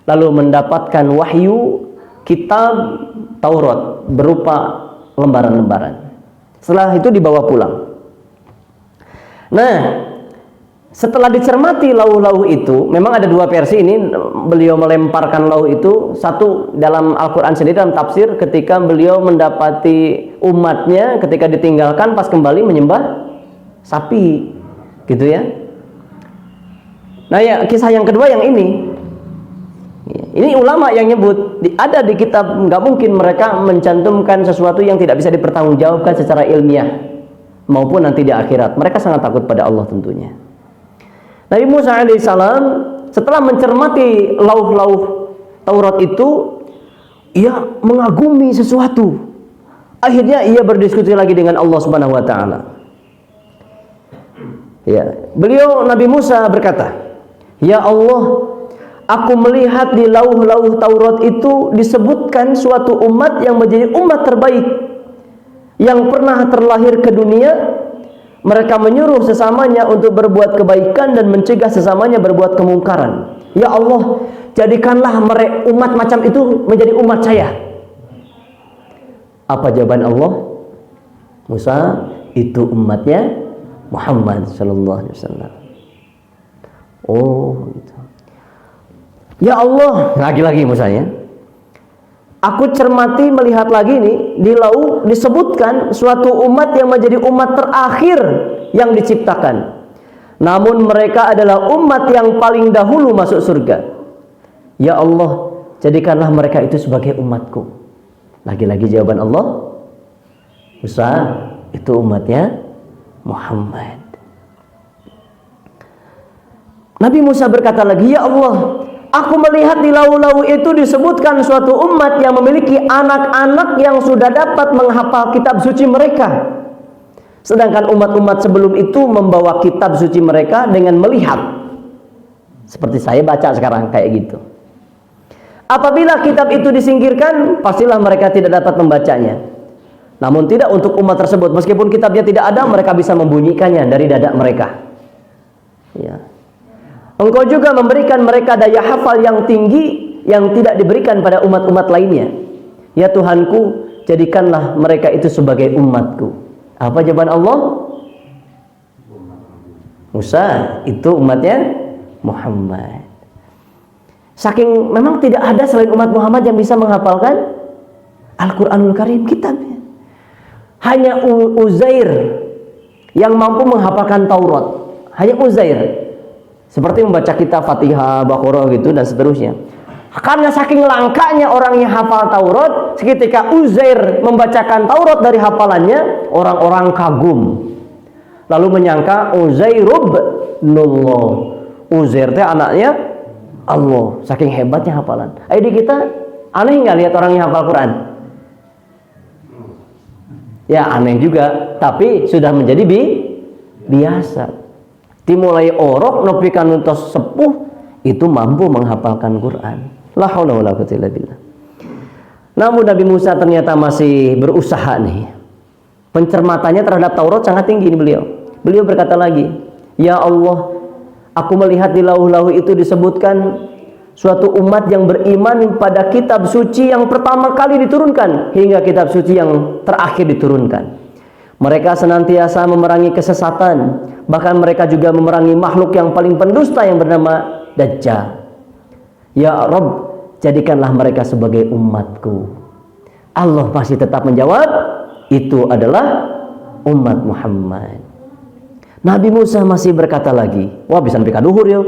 lalu mendapatkan wahyu kitab Taurat berupa lembaran-lembaran. Setelah itu dibawa pulang. Nah, setelah dicermati lauh-lauh itu, memang ada dua versi ini. Beliau melemparkan lauh itu, satu dalam Al-Quran sendiri dalam tafsir, ketika beliau mendapati umatnya ketika ditinggalkan pas kembali menyembah sapi, gitu ya. Nah ya, kisah yang kedua yang ini ulama yang nyebut, ada di kitab, nggak mungkin mereka mencantumkan sesuatu yang tidak bisa dipertanggungjawabkan secara ilmiah maupun nanti di akhirat. Mereka sangat takut pada Allah tentunya. Nabi Musa alaihissalam setelah mencermati lauh-lauh Taurat itu, ia mengagumi sesuatu. Akhirnya ia berdiskusi lagi dengan Allah Subhanahu wa taala. Ya, beliau Nabi Musa berkata, "Ya Allah, aku melihat di lauh-lauh Taurat itu disebutkan suatu umat yang menjadi umat terbaik yang pernah terlahir ke dunia. Mereka menyuruh sesamanya untuk berbuat kebaikan dan mencegah sesamanya berbuat kemungkaran. Ya Allah, jadikanlah umat macam itu menjadi umat saya." Apa jawaban Allah? Musa, itu umatnya Muhammad sallallahu alaihi wasallam. Oh, gitu. Ya Allah, lagi-lagi Musanya, aku cermati melihat lagi nih, di lauh disebutkan suatu umat yang menjadi umat terakhir yang diciptakan. Namun mereka adalah umat yang paling dahulu masuk surga. Ya Allah, jadikanlah mereka itu sebagai umatku. Lagi-lagi jawaban Allah, Musa, itu umatnya Muhammad. Nabi Musa berkata lagi, ya Allah, aku melihat di lauh-lauh itu disebutkan suatu umat yang memiliki anak-anak yang sudah dapat menghafal kitab suci mereka. Sedangkan umat-umat sebelum itu membawa kitab suci mereka dengan melihat. Seperti saya baca sekarang kayak gitu. Apabila kitab itu disingkirkan, pastilah mereka tidak dapat membacanya. Namun tidak untuk umat tersebut. Meskipun kitabnya tidak ada, mereka bisa membunyikannya dari dada mereka. Ya. Engkau juga memberikan mereka daya hafal yang tinggi yang tidak diberikan pada umat-umat lainnya. Ya Tuhanku, jadikanlah mereka itu sebagai umatku. Apa jawaban Allah? Musa, itu umatnya Muhammad. Saking memang tidak ada selain umat Muhammad yang bisa menghafalkan Al-Quranul Karim, kitabnya. Hanya Uzair yang mampu menghafalkan Taurat. Hanya Uzair. Seperti membaca kitab Fatihah, Baqarah gitu dan seterusnya. Karena saking langkanya orang yang hafal Taurat, ketika Uzair membacakan Taurat dari hafalannya, orang-orang kagum. Lalu menyangka Uzairubnullah. Uzair itu anaknya Allah. Saking hebatnya hafalan. Di kita aneh nggak lihat orang yang hafal Quran? Ya aneh juga, tapi sudah menjadi biasa. Dimulai orok nopikan nuntos sepuh itu mampu menghafalkan Quran. La haula wala quwwata illa billah. Namun Nabi Musa ternyata masih berusaha nih. Pencermatannya terhadap Taurat sangat tinggi nih beliau. Beliau berkata lagi, "Ya Allah, aku melihat di lauh-lauh itu disebutkan suatu umat yang beriman pada kitab suci yang pertama kali diturunkan hingga kitab suci yang terakhir diturunkan. Mereka senantiasa memerangi kesesatan, bahkan mereka juga memerangi makhluk yang paling pendusta yang bernama Dajjal. Ya Rabb, jadikanlah mereka sebagai umatku." Allah masih tetap menjawab, itu adalah umat Muhammad. Nabi Musa masih berkata lagi, wah bisa sampai kaduhur yuk.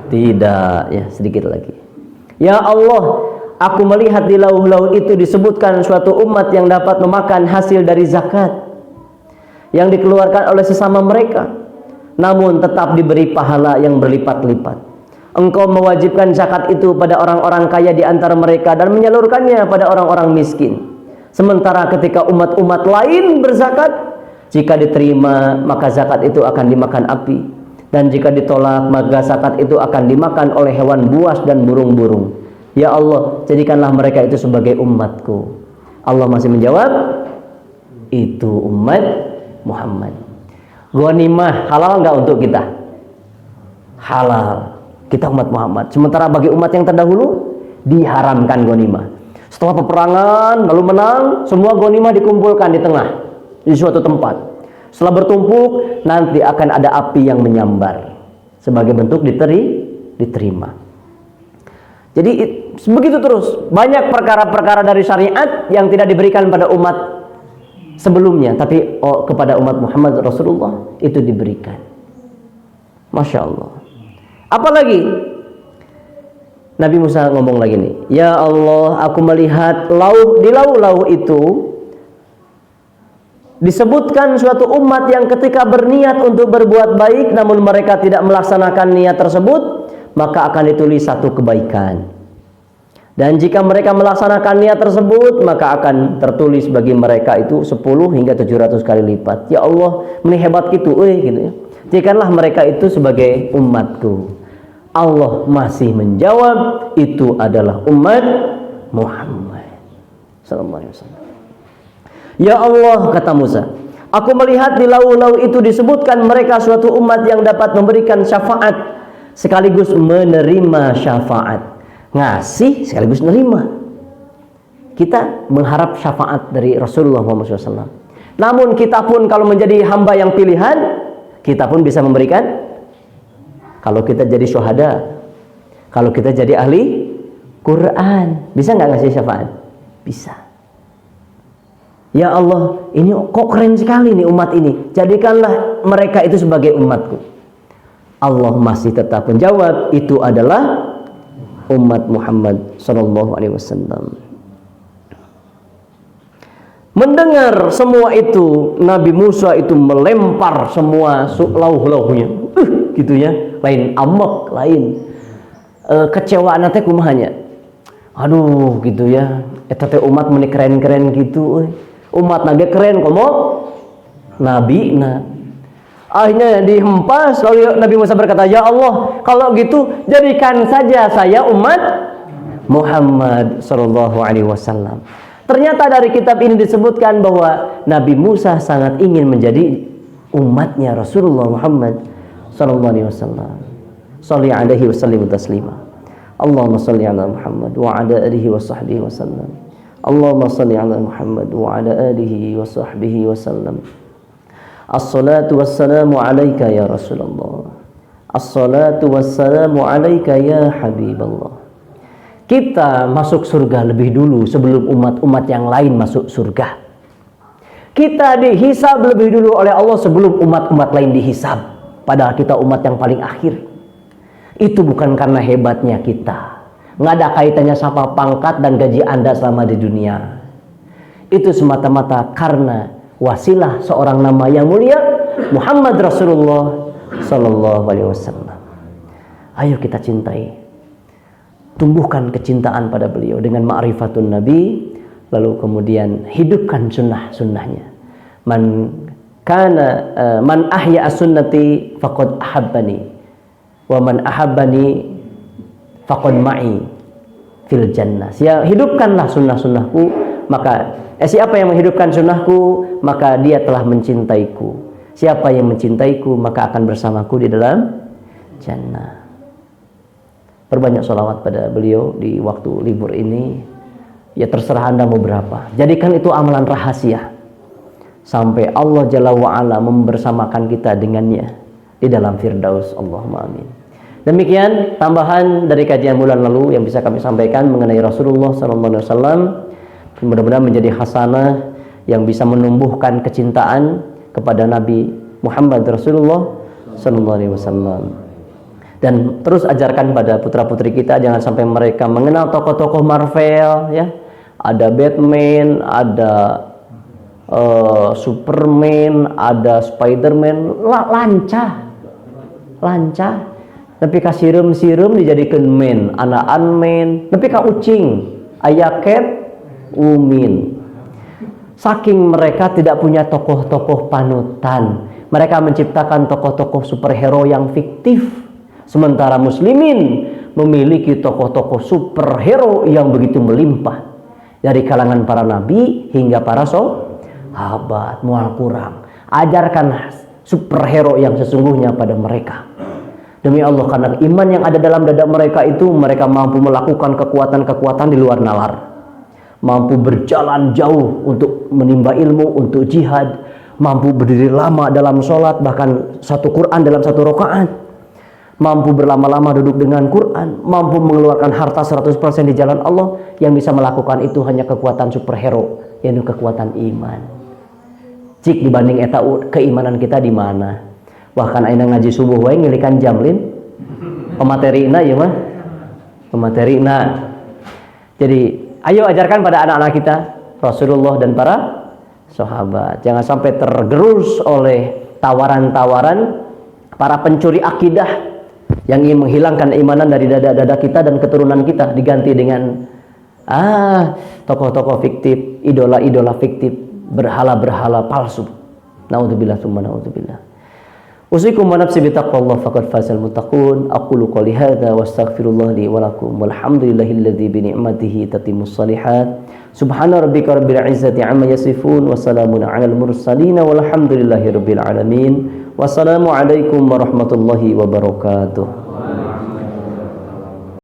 Tidak, ya sedikit lagi. Ya Allah, aku melihat di lauh-lauh itu disebutkan suatu umat yang dapat memakan hasil dari zakat yang dikeluarkan oleh sesama mereka, namun tetap diberi pahala yang berlipat-lipat. Engkau mewajibkan zakat itu pada orang-orang kaya di antara mereka dan menyalurkannya pada orang-orang miskin. Sementara ketika umat-umat lain berzakat, jika diterima maka zakat itu akan dimakan api, dan jika ditolak maka zakat itu akan dimakan oleh hewan buas dan burung-burung. Ya Allah, jadikanlah mereka itu sebagai umatku. Allah masih menjawab, itu umat Muhammad. Ghanimah halal nggak untuk kita? Halal. Kita umat Muhammad. Sementara bagi umat yang terdahulu diharamkan ghanimah. Setelah peperangan lalu menang, semua ghanimah dikumpulkan di tengah di suatu tempat. Setelah bertumpuk, nanti akan ada api yang menyambar sebagai bentuk diterima. Jadi begitu terus. Banyak perkara-perkara dari syariat yang tidak diberikan pada umat sebelumnya, tapi kepada umat Muhammad Rasulullah itu diberikan. Masya Allah. Apalagi Nabi Musa ngomong lagi nih, ya Allah, aku melihat di lauh itu disebutkan suatu umat yang ketika berniat untuk berbuat baik namun mereka tidak melaksanakan niat tersebut, maka akan ditulis satu kebaikan. Dan jika mereka melaksanakan niat tersebut, maka akan tertulis bagi mereka itu 10 hingga 700 kali lipat. Ya Allah, ini hebat gitu, gitu ya. Jadikanlah mereka itu sebagai umatku. Allah masih menjawab, itu adalah umat Muhammad sallallahu alaihi wasallam. Ya Allah, kata Musa, aku melihat di lauh-lauh itu disebutkan mereka suatu umat yang dapat memberikan syafaat sekaligus menerima syafaat. Ngasih sekaligus menerima. Kita mengharap syafaat dari Rasulullah SAW. Namun kita pun kalau menjadi hamba yang pilihan, kita pun bisa memberikan. Kalau kita jadi syuhada, kalau kita jadi ahli Quran, bisa nggak ngasih syafaat? Bisa. Ya Allah, ini kok keren sekali nih umat ini. Jadikanlah mereka itu sebagai umatku. Allah masih tetap menjawab, itu adalah umat Muhammad sallallahu alaihi wasallam. Mendengar semua itu, Nabi Musa itu melempar semua lauh-lauhnya, gitu ya. Lain amok, lain kecewaan nanti kumahanya. Aduh, gitu ya. Eta teh umat meni keren-keren gitu. Umat nabi keren komo nabi. Nah, akhirnya dihempas. Lalu Nabi Musa berkata, ya Allah, kalau gitu jadikan saja saya umat Muhammad sallallahu alaihi wasallam. Ternyata dari kitab ini disebutkan bahwa Nabi Musa sangat ingin menjadi umatnya Rasulullah Muhammad sallallahu alaihi wasallam. Shalli alaihi wasallim taslima. Allahumma shalli ala Muhammad wa ala alihi wa sahbihi wasallam. Allahumma shalli ala Muhammad wa ala alihi wa sahbihi wasallam. As-salatu wassalamu alayka ya Rasulullah. As-salatu wassalamu alayka ya Habiballah. Kita masuk surga lebih dulu sebelum umat-umat yang lain masuk surga. Kita dihisab lebih dulu oleh Allah sebelum umat-umat lain dihisab. Padahal kita umat yang paling akhir. Itu bukan karena hebatnya kita. Nggak ada kaitannya sama pangkat dan gaji Anda selama di dunia. Itu semata-mata karena wasilah seorang nama yang mulia, Muhammad Rasulullah sallallahu alaihi wasallam. Ayo kita cintai. Tumbuhkan kecintaan pada beliau dengan ma'rifatun Nabi, lalu kemudian hidupkan sunnah-sunnahnya. Man ahya as-sunnati faqad ahabbani wa man ahabbani faqad ma'i fil jannah. Hidupkanlah sunnah-sunnahku, maka siapa yang menghidupkan sunnahku, maka dia telah mencintaiku. Siapa yang mencintaiku, maka akan bersamaku di dalam jannah. Perbanyak sholawat pada beliau di waktu libur ini. Ya terserah Anda mau berapa. Jadikan itu amalan rahasia sampai Allah Jalla wa'ala membersamakan kita dengannya di dalam Firdaus. Allahumma amin. Demikian tambahan dari kajian bulan lalu yang bisa kami sampaikan mengenai Rasulullah SAW. Mudah-mudahan menjadi hasanah yang bisa menumbuhkan kecintaan kepada Nabi Muhammad Rasulullah SAW. Dan terus ajarkan pada putra-putri kita jangan sampai mereka mengenal tokoh-tokoh Marvel, ya. Ada Batman, ada Superman, ada Spiderman, lancah. Tapi ka sirum-sirum dijadikan men, anak Ant-Man, tapi ka ucing, aya cat, umin. Saking mereka tidak punya tokoh-tokoh panutan, mereka menciptakan tokoh-tokoh superhero yang fiktif. Sementara muslimin memiliki tokoh-tokoh superhero yang begitu melimpah. Dari kalangan para nabi hingga para sahabat, mual kurang. Ajarkan superhero yang sesungguhnya pada mereka. Demi Allah, karena iman yang ada dalam dada mereka itu, mereka mampu melakukan kekuatan-kekuatan di luar nalar, mampu berjalan jauh untuk menimba ilmu, untuk jihad, mampu berdiri lama dalam sholat, bahkan satu Quran dalam satu rakaat, mampu berlama-lama duduk dengan Quran, mampu mengeluarkan harta 100% di jalan Allah. Yang bisa melakukan itu hanya kekuatan superhero, yaitu kekuatan iman. Cik dibanding eta keimanan kita di mana? Bahkan aina ngaji subuh wae ngilikan jamlin pematerina ya mah. Pematerina. Jadi ayo ajarkan pada anak-anak kita Rasulullah dan para sahabat. Jangan sampai tergerus oleh tawaran-tawaran para pencuri akidah yang ingin menghilangkan imanan dari dada-dada kita dan keturunan kita, diganti dengan tokoh-tokoh fiktif, idola-idola fiktif, berhala-berhala palsu. Naudzubillah tsumma naudzubillah. Usikum wa nafsi bitaqwallah faqad fazal muttaqun. Aqulu qouli hadza wa astaghfirullah li wa lakum walhamdulillahilladzi bi ni'matihi tatimmus shalihat. Subhana rabbika rabbil izzati amma yasifun wa salamun 'alal mursalin walhamdulillahi rabbil alamin. Wassalamu alaikum warahmatullahi wabarakatuh.